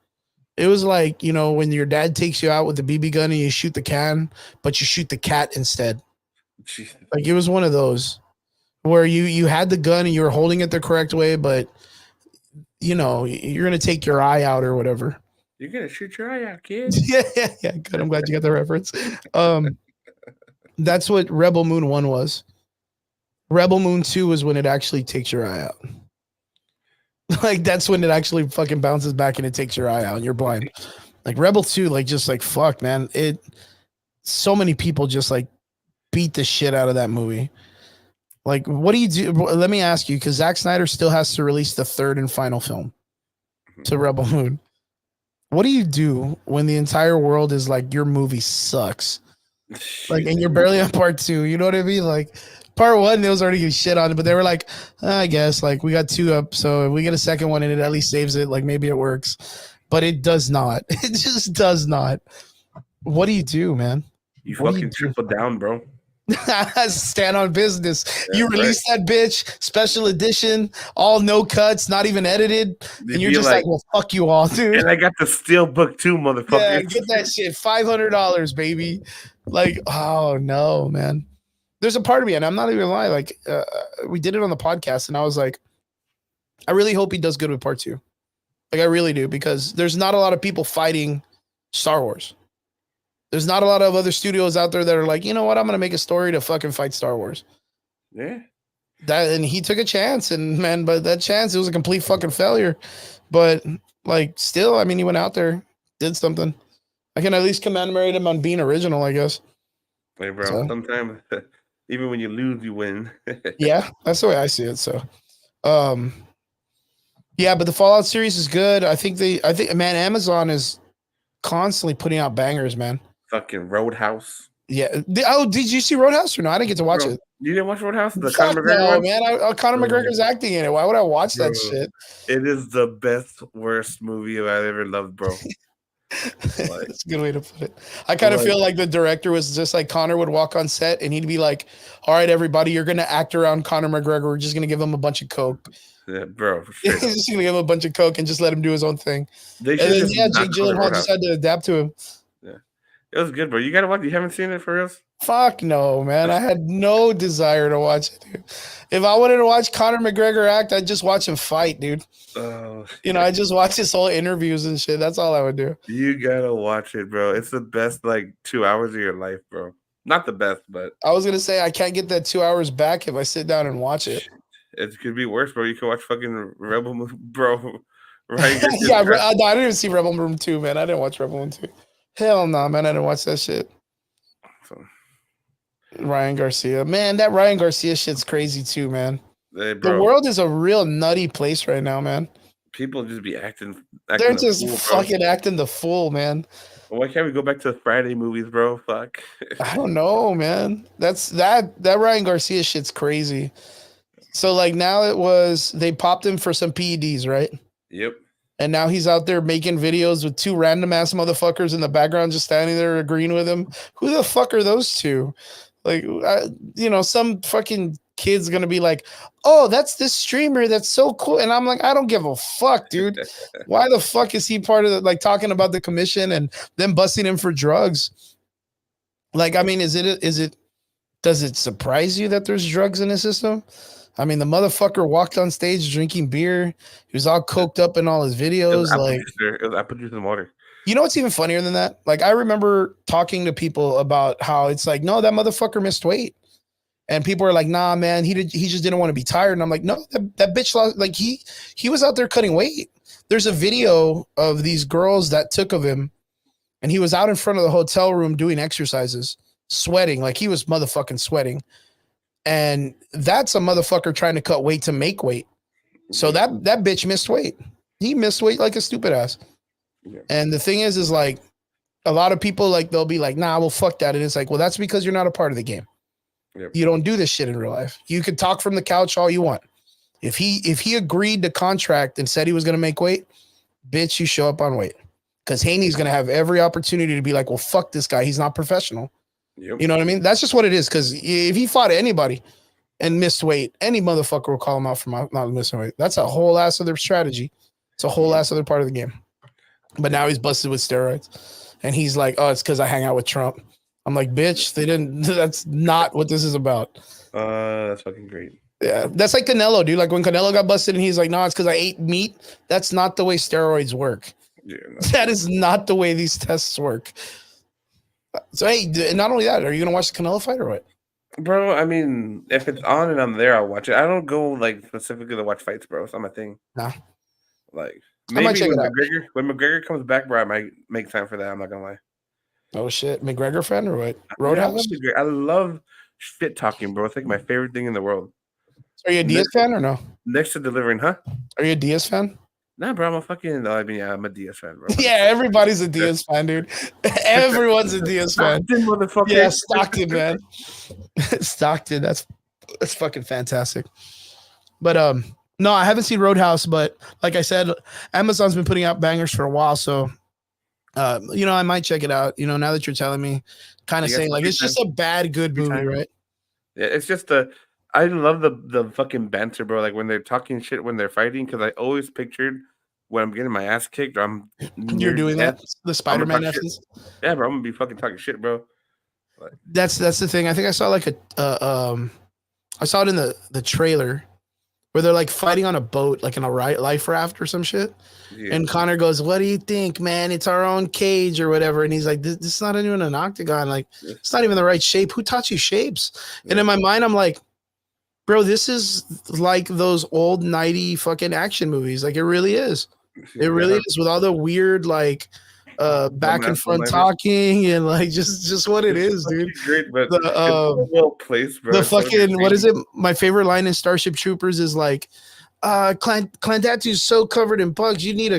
It was like, you know, when your dad takes you out with the BB gun and you shoot the can, but you shoot the cat instead. Jesus. Like it was one of those where you had the gun and you were holding it the correct way, but you know, you're gonna take your eye out or whatever. You're gonna shoot your eye out, kid. Yeah. Good. I'm glad you got the reference. That's what Rebel Moon 1 was. Rebel Moon 2 was when it actually takes your eye out. Like that's when it actually fucking bounces back and it takes your eye out and you're blind. Like Rebel 2, like just like fuck, man. It so many people just like beat the shit out of that movie. Like, what do you do? Let me ask you, because Zack Snyder still has to release the third and final film to Rebel Moon. What do you do when the entire world is like, your movie sucks? Like, and you're barely on part 2. You know what I mean? Like, part 1, there was already getting shit on it, but they were like, I guess, like, we got 2 up, so if we get a second one and it at least saves it, like, maybe it works. But it does not. It just does not. What do you do, man? You What do fucking you do? triple down, bro. Stand on business. Yeah, You release that bitch, special edition, all no cuts, not even edited, They'd and you're be just like, well, fuck you all, dude. And I got the steel book too, Yeah, motherfucker. get that shit. $500, baby. Like, oh no, man. There's a part of me, and I'm not even lying. Like, we did it on the podcast, and I was like, I really hope he does good with part 2. Like, I really do, because there's not a lot of people fighting Star Wars. There's not a lot of other studios out there that are like, you know what, I'm gonna make a story to fucking fight Star Wars. Yeah. That, and he took a chance, and man, but that chance, it was a complete fucking failure. But like, still, I mean, he went out there, did something. I can at least commemorate him on being original, I guess. Hey, bro. So- Sometimes, even when you lose, you win. Yeah, that's the way I see it. So, yeah, but the Fallout series is good. I think, man, Amazon is constantly putting out bangers, man. Fucking Roadhouse. Yeah. Did you see Roadhouse or no? I didn't get to watch Bro, it. You didn't watch Roadhouse? The Fuck Conor McGregor no, one? man. Conor Bro. McGregor's acting in it. Why would I watch that Bro. shit? It is the best, worst movie I've ever loved, bro. That's a good way to put it. I kind of Like- feel like the director was just like Connor would walk on set and he'd be like, all right, everybody, you're going to act around Conor McGregor. We're just going to give him a bunch of Coke. Yeah, bro. For He's sure. just going to give him a bunch of Coke and just let him do his own thing. They And should then, just yeah, not Jake call it Gyllenhaal Roadhouse. just had to adapt to him. It was good, bro. You gotta watch. You haven't seen it for real? Fuck no, man. I had no desire to watch it, dude. If I wanted to watch Conor McGregor act, I'd just watch him fight, dude. Oh, You know, I just watch his whole interviews and shit. That's all I would do. you gotta watch it, bro. It's the best, like 2 hours of your life, bro. Not the best, but I was gonna say I can't get that 2 hours back if I sit down and watch it. it could be worse, bro. You can watch fucking Rebel Moon, bro. Right? Yeah, no, I didn't even see Rebel Moon 2, man. I didn't watch Rebel Moon 2. Hell no, man. I didn't watch that shit. So, Ryan Garcia. Man, that Ryan Garcia shit's crazy too, man. hey, The bro. world is a real nutty place right now, man. People just be acting They're a just fool, bro. fucking acting the fool, man. Why can't we go back to the Friday movies, bro? Fuck. I don't know, man. That Ryan Garcia shit's crazy. So like now they popped him for some PEDs, right? Yep. And now he's out there making videos with two random ass motherfuckers in the background just standing there agreeing with him. Who the fuck are those two? Like, some fucking kid's going to be like, oh, that's this streamer. That's so cool. And I'm like, I don't give a fuck, dude. Why the fuck is he part of the, like, talking about the commission and them busting him for drugs? Like, I mean, does it surprise you that there's drugs in the system? I mean, the motherfucker walked on stage drinking beer. He was all coked up in all his videos. It was apple juice and water. You know what's even funnier than that? Like, I remember talking to people about how it's like, no, that motherfucker missed weight. And people are like, nah, man, he just didn't want to be tired. And I'm like, no, that bitch lost, like he was out there cutting weight. There's a video of these girls that took of him, and he was out in front of the hotel room doing exercises, sweating, like he was motherfucking sweating. And that's a motherfucker trying to cut weight to make weight. So that bitch missed weight. He missed weight like a stupid ass. Yeah. And the thing is like a lot of people, like, they'll be like, nah, well, fuck that. And it's like, well, that's because you're not a part of the game. Yep. You don't do this shit in real life. You can talk from the couch all you want. If he agreed to contract and said he was going to make weight, bitch, you show up on weight. Because Haney's going to have every opportunity to be like, well, fuck this guy. He's not professional. Yep. You know what I mean? That's just what it is. Because if he fought anybody and missed weight, any motherfucker will call him out for not missing weight. That's a whole ass other strategy. It's a whole ass other part of the game. But now he's busted with steroids. And he's like, oh, it's because I hang out with Trump. I'm like, bitch, that's not what this is about. That's fucking great. Yeah, that's like Canelo, dude. Like when Canelo got busted and he's like, no, it's because I ate meat. That's not the way steroids work. Yeah, that is not the way these tests work. So, hey, not only that, are you going to watch the Canelo fight or what? Bro, I mean, if it's on and I'm there, I'll watch it. I don't go like specifically to watch fights, bro. It's not my thing. Nah. Like I might maybe check it out. when McGregor comes back, bro, I might make time for that. I'm not gonna lie. Oh shit, McGregor fan or what? Roadhouse? I love shit talking, bro. It's like my favorite thing in the world. Are you a Diaz fan or no? Next to delivering, huh? Are you a Diaz fan? Nah, bro, I'm a fucking. I mean, yeah, I'm a Diaz fan, bro. Yeah, everybody's a Diaz fan, dude. Everyone's a Diaz fan. Stockton, motherfucker. Yeah, Stockton, man. Stockton, that's fucking fantastic. But no, I haven't seen Roadhouse, but like I said, Amazon's been putting out bangers for a while, so I might check it out. Now that you're telling me, kind of saying like it's just a bad good movie, right? Yeah, it's just I love the fucking banter, bro. Like when they're talking shit when they're fighting, because I always pictured when I'm getting my ass kicked or you're doing that, the Spider-Man F's. Yeah, bro, I'm gonna be fucking talking shit, bro. Like, that's the thing. I think I saw like I saw it in the trailer where they're like fighting on a boat, like in a life raft or some shit. Yeah. And Connor goes, "What do you think, man? It's our own cage or whatever." And he's like, "This is not even an octagon. Like, it's not even the right shape. Who taught you shapes?" Yeah. And in my mind, I'm like, bro, this is like those old 90 fucking action movies. Like, it really is. It really is, with all the weird, like, back and front talking and like just what it is, dude. Great, but well placed, bro. The fucking what is it? My favorite line in Starship Troopers is like, Clandatu's so covered in bugs, you'd need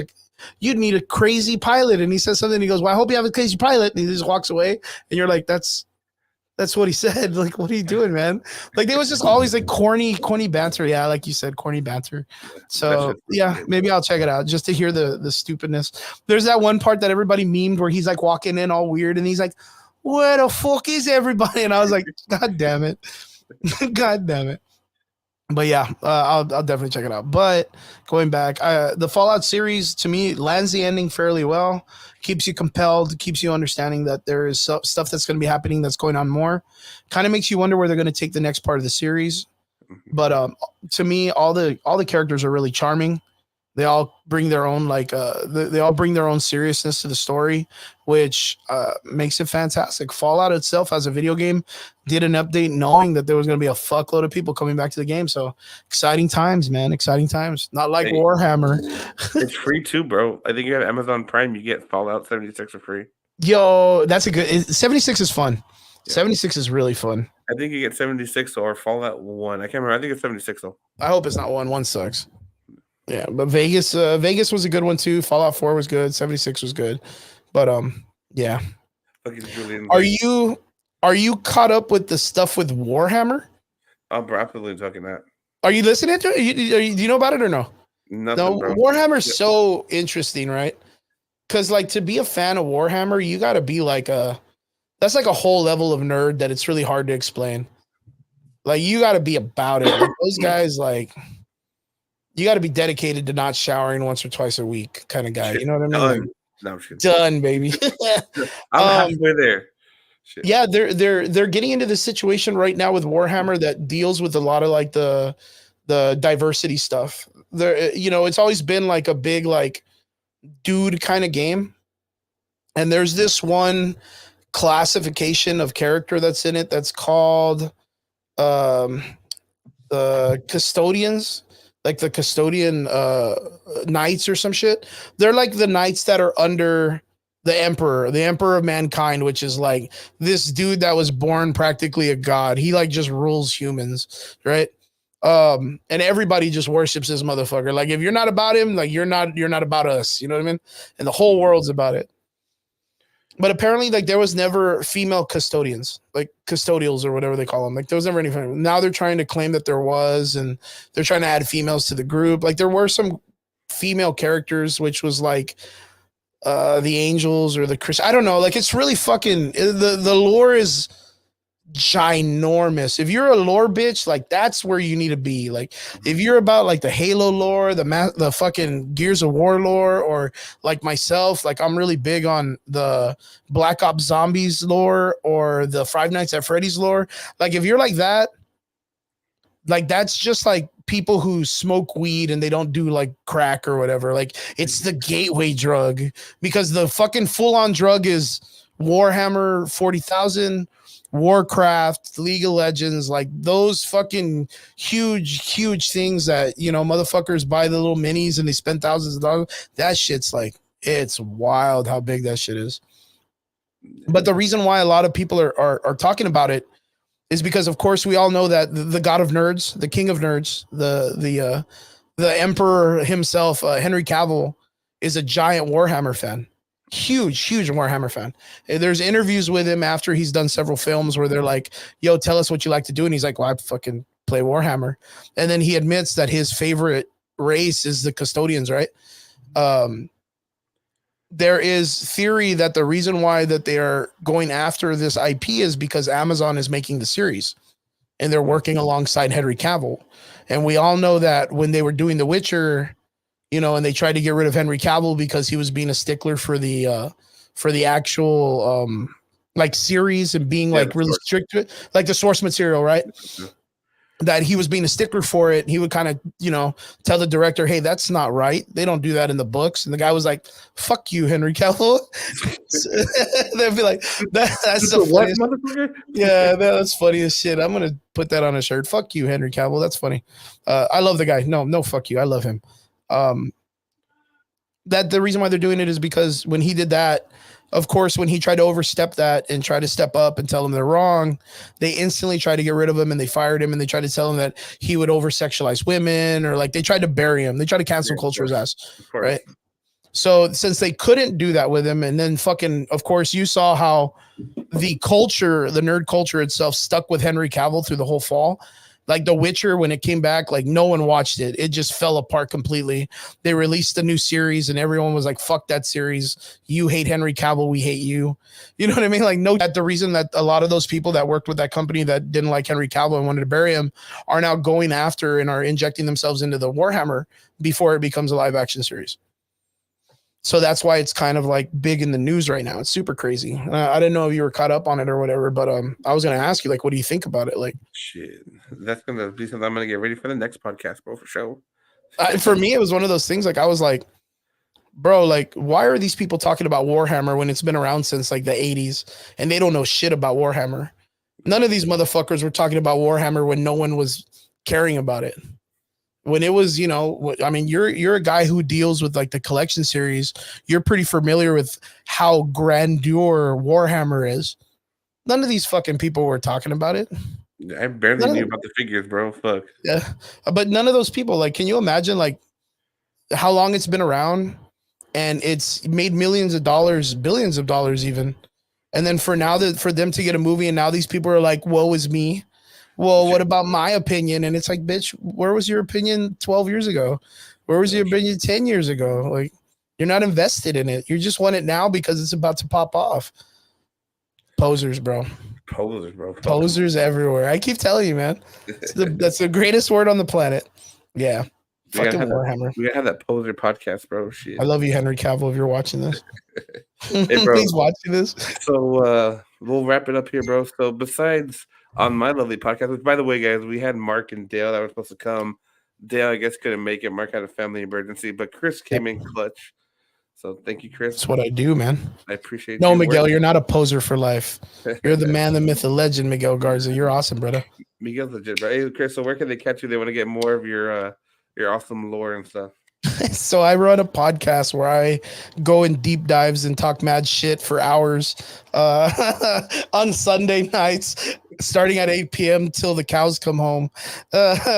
a crazy pilot. And he says something, he goes, "Well, I hope you have a crazy pilot." And he just walks away, and you're like, that's what he said. Like, what are you doing, man? Like, there was just always like corny banter. Yeah, like you said, corny banter. So yeah, maybe I'll check it out just to hear the stupidness. There's that one part that everybody memed where he's like walking in all weird and he's like, "Where the fuck is everybody?" And I was like, God damn it. God damn it. But yeah, I'll definitely check it out. But going back, the Fallout series to me lands the ending fairly well. Keeps you compelled, keeps you understanding that there is stuff that's going to be happening that's going on more. Kind of makes you wonder where they're going to take the next part of the series. But to me, all the characters are really charming. They all bring their own they all bring their own seriousness to the story, which makes it fantastic. Fallout itself as a video game did an update knowing that there was going to be a fuckload of people coming back to the game. So exciting times, man. Exciting times. Not like Warhammer. It's free too, bro. I think you have Amazon Prime. You get Fallout 76 for free. Yo, that's a good. 76 is fun. Yeah. 76 is really fun. I think you get 76 or Fallout 1. I can't remember. I think it's 76 though. I hope it's not 1. 1 sucks. Yeah, but Vegas was a good one too. Fallout 4 was good. 76 was good. But Yeah. Fucking Julian. Are you caught up with the stuff with Warhammer? I'm absolutely talking that. Are you listening to it? Do you know about it or no? Nothing, No, bro. Warhammer's so interesting, right? Because like to be a fan of Warhammer, you got to be like that's like a whole level of nerd that it's really hard to explain. Like you got to be about it. Like, those guys, like you got to be dedicated to not showering once or twice a week, kind of guy. You know what I mean? Done. Like, No, I'm just kidding. done, baby. I'm halfway there. Shit. Yeah, they're getting into this situation right now with Warhammer that deals with a lot of like the diversity stuff. There, you know, it's always been like a big like dude kind of game, and there's this one classification of character that's in it that's called the custodians, like the custodian knights or some shit. They're like the knights that are under the emperor of mankind, which is like this dude that was born practically a god. He like just rules humans, right? And everybody just worships this motherfucker. Like if you're not about him, like you're not about us, you know what I mean? And the whole world's about it. But apparently, like there was never female custodians, like custodials or whatever they call them. Like there was never any. Now they're trying to claim that there was, and they're trying to add females to the group. Like there were some female characters, which was like the angels or the Chris. I don't know. Like it's really fucking the lore is ginormous. If you're a lore bitch, like that's where you need to be. Like if you're about like the Halo lore, the fucking Gears of War lore, or like myself, like I'm really big on the Black Ops Zombies lore or the Five Nights at Freddy's lore. Like if you're like that, like that's just like people who smoke weed and they don't do like crack or whatever. Like it's the gateway drug, because the fucking full-on drug is Warhammer 40,000, Warcraft, League of Legends, like those fucking huge things that, you know, motherfuckers buy the little minis and they spend thousands of dollars. That shit's like, it's wild how big that shit is. But the reason why a lot of people are talking about it is because, of course, we all know that the god of nerds, the king of nerds, the emperor himself, Henry Cavill, is a giant Warhammer fan. Huge Warhammer fan. There's interviews with him after he's done several films where they're like, yo, tell us what you like to do. And he's like, well, I fucking play Warhammer. And then he admits that his favorite race is the custodians, right? There is theory that the reason why that they are going after this IP is because Amazon is making the series and they're working alongside Henry Cavill. And we all know that when they were doing The Witcher, you know, and they tried to get rid of Henry Cavill because he was being a stickler for the actual like series and being like really strict to it, like the source material, right? Mm-hmm. That he was being a stickler for it. He would kind of, you know, tell the director, hey, that's not right. They don't do that in the books. And the guy was like, fuck you, Henry Cavill. They'd be like, that's the funniest. Motherfucker? Yeah, that's funny as shit. I'm going to put that on a shirt. Fuck you, Henry Cavill. That's funny. I love the guy. No, fuck you. I love him. That the reason why they're doing it is because when he did that, of course, when he tried to overstep that and try to step up and tell them they're wrong, they instantly tried to get rid of him and they fired him and they tried to tell him that he would over-sexualize women, or like they tried to bury him. They tried to cancel culture his ass, right? So since they couldn't do that with him, and then fucking, of course, you saw how the culture, the nerd culture itself, stuck with Henry Cavill through the whole fall. Like The Witcher, when it came back, like no one watched it. It just fell apart completely. They released a new series and everyone was like, fuck that series. You hate Henry Cavill. We hate you. You know what I mean? Like, no, that the reason that a lot of those people that worked with that company that didn't like Henry Cavill and wanted to bury him are now going after and are injecting themselves into the Warhammer before it becomes a live action series. So that's why it's kind of like big in the news right now. It's super crazy. I didn't know if you were caught up on it or whatever, but I was going to ask you, like, what do you think about it? Like, shit, that's going to be something I'm going to get ready for the next podcast, bro, for sure. For me, it was one of those things. Like, I was like, bro, like, why are these people talking about Warhammer when it's been around since like the 80s and they don't know shit about Warhammer? None of these motherfuckers were talking about Warhammer when no one was caring about it. When it was, you know, I mean, you're a guy who deals with like the collection series. You're pretty familiar with how grandeur Warhammer is. None of these fucking people were talking about it. I barely knew about the figures, bro. Fuck. Yeah. But none of those people, like, can you imagine like how long it's been around and it's made millions of dollars, billions of dollars even. And then for them to get a movie, and now these people are like, woe is me. Well, what about my opinion? And it's like, bitch, where was your opinion 12 years ago? Where was your opinion 10 years ago? Like, you're not invested in it. You just want it now because it's about to pop off. Posers, bro. Posers everywhere. I keep telling you, man. That's the greatest word on the planet. Yeah. Fucking Warhammer. We gotta have that poser podcast, bro. Shit. I love you, Henry Cavill, if you're watching this. Hey, bro. He's watching this. So we'll wrap it up here, bro. So besides on my lovely podcast, which by the way, guys, we had Mark and Dale that were supposed to come. Dale, I guess, couldn't make it. Mark had a family emergency, but Chris came in clutch. So thank you, Chris. That's what I do, man. I appreciate No, Miguel, you're not a poser for life. You're the man, the myth, the legend, Miguel Garza. You're awesome, brother. Miguel's legit, bro. Hey, Chris, so where can they catch you? They want to get more of your awesome lore and stuff. So I run a podcast where I go in deep dives and talk mad shit for hours on Sunday nights, starting at 8 p.m. till the cows come home.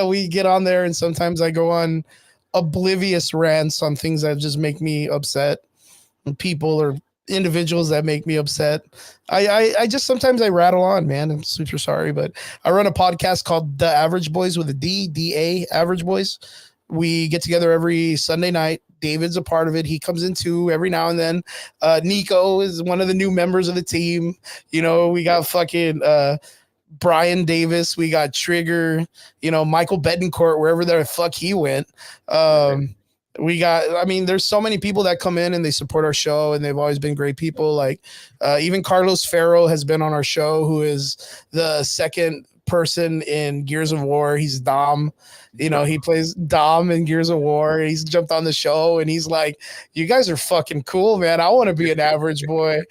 We get on there, and sometimes I go on oblivious rants on things that just make me upset, and people or individuals that make me upset. I just sometimes I rattle on, man. I'm super sorry, but I run a podcast called The Average Boys with a D-A, Average Boys. We get together every Sunday night. David's a part of it. He comes in too every now and then. Nico is one of the new members of the team. You know, we got fucking Brian Davis. We got Trigger. You know, Michael Betancourt, wherever the fuck he went. We got, I mean, there's so many people that come in and they support our show, and they've always been great people. Like even Carlos Ferro has been on our show, who is the second person in Gears of War. He's Dom. You know, he plays Dom in Gears of War. He's jumped on the show, and he's like, you guys are fucking cool, man. I want to be an average boy. And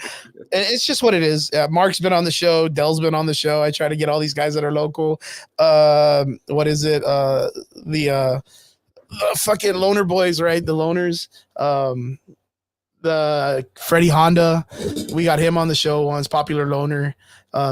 it's just what it is. Mark's been on the show. Dell's been on the show. I try to get all these guys that are local. What is it? The fucking Loner Boys, right? The Loners. The Freddie Honda. We got him on the show once. Popular Loner.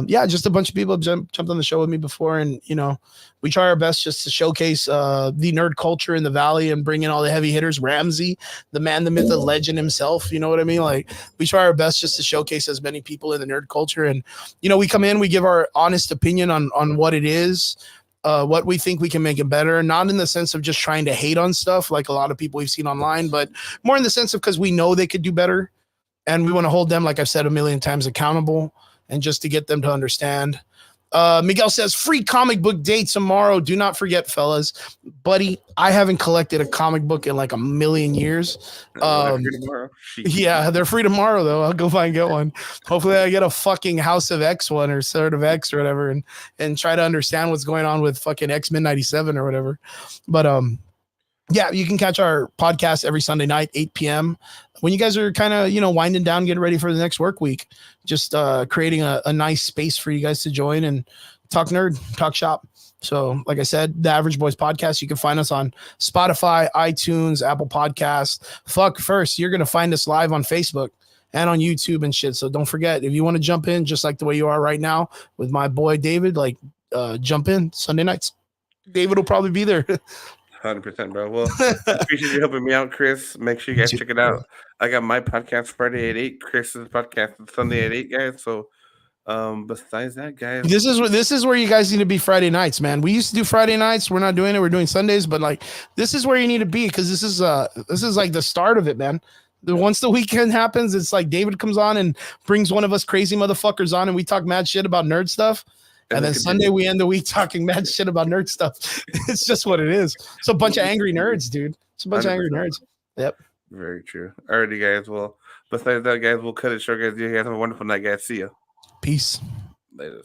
Yeah, just a bunch of people jumped on the show with me before, and you know, we try our best just to showcase the nerd culture in the Valley and bring in all the heavy hitters. Ramsey, the man, the myth, the legend himself. You know what I mean? Like, we try our best just to showcase as many people in the nerd culture, and you know, we come in, we give our honest opinion on what it is. What we think we can make it better, not in the sense of just trying to hate on stuff like a lot of people we've seen online, but more in the sense of because we know they could do better, and we want to hold them, like I've said a million times, accountable, and just to get them to understand. Miguel says, free comic book day tomorrow. Do not forget, fellas. Buddy, I haven't collected a comic book in like a million years. Yeah, they're free tomorrow, though. I'll go find and get one. Hopefully I get a fucking House of X one or Sword of X or whatever, and try to understand what's going on with fucking X-Men 97 or whatever. But yeah, you can catch our podcast every Sunday night, 8 p.m. when you guys are kind of, you know, winding down, getting ready for the next work week. Just creating a nice space for you guys to join and talk nerd, talk shop. So, like I said, The Average Boys Podcast, you can find us on Spotify, iTunes, Apple Podcasts. First, you're going to find us live on Facebook and on YouTube and shit. So don't forget, if you want to jump in, just like the way you are right now with my boy David, like jump in Sunday nights. David will probably be there. 100%, bro. Well, I appreciate you helping me out, Chris. Make sure you guys check it out. I got my podcast Friday at 8. Chris's podcast is Sunday at 8, guys. So, besides that, guys, this is where you guys need to be Friday nights, man. We used to do Friday nights. We're not doing it. We're doing Sundays, but like this is where you need to be, because this is like the start of it, man. Once the weekend happens, it's like David comes on and brings one of us crazy motherfuckers on, and we talk mad shit about nerd stuff. And then Sunday we end the week talking mad shit about nerd stuff. It's just what it is. It's a bunch of angry nerds, dude. It's a bunch of angry nerds. Yep. Very true. Alrighty, guys. Well, besides that, guys, we'll cut it short, guys. You guys have a wonderful night, guys. See ya. Peace. Later.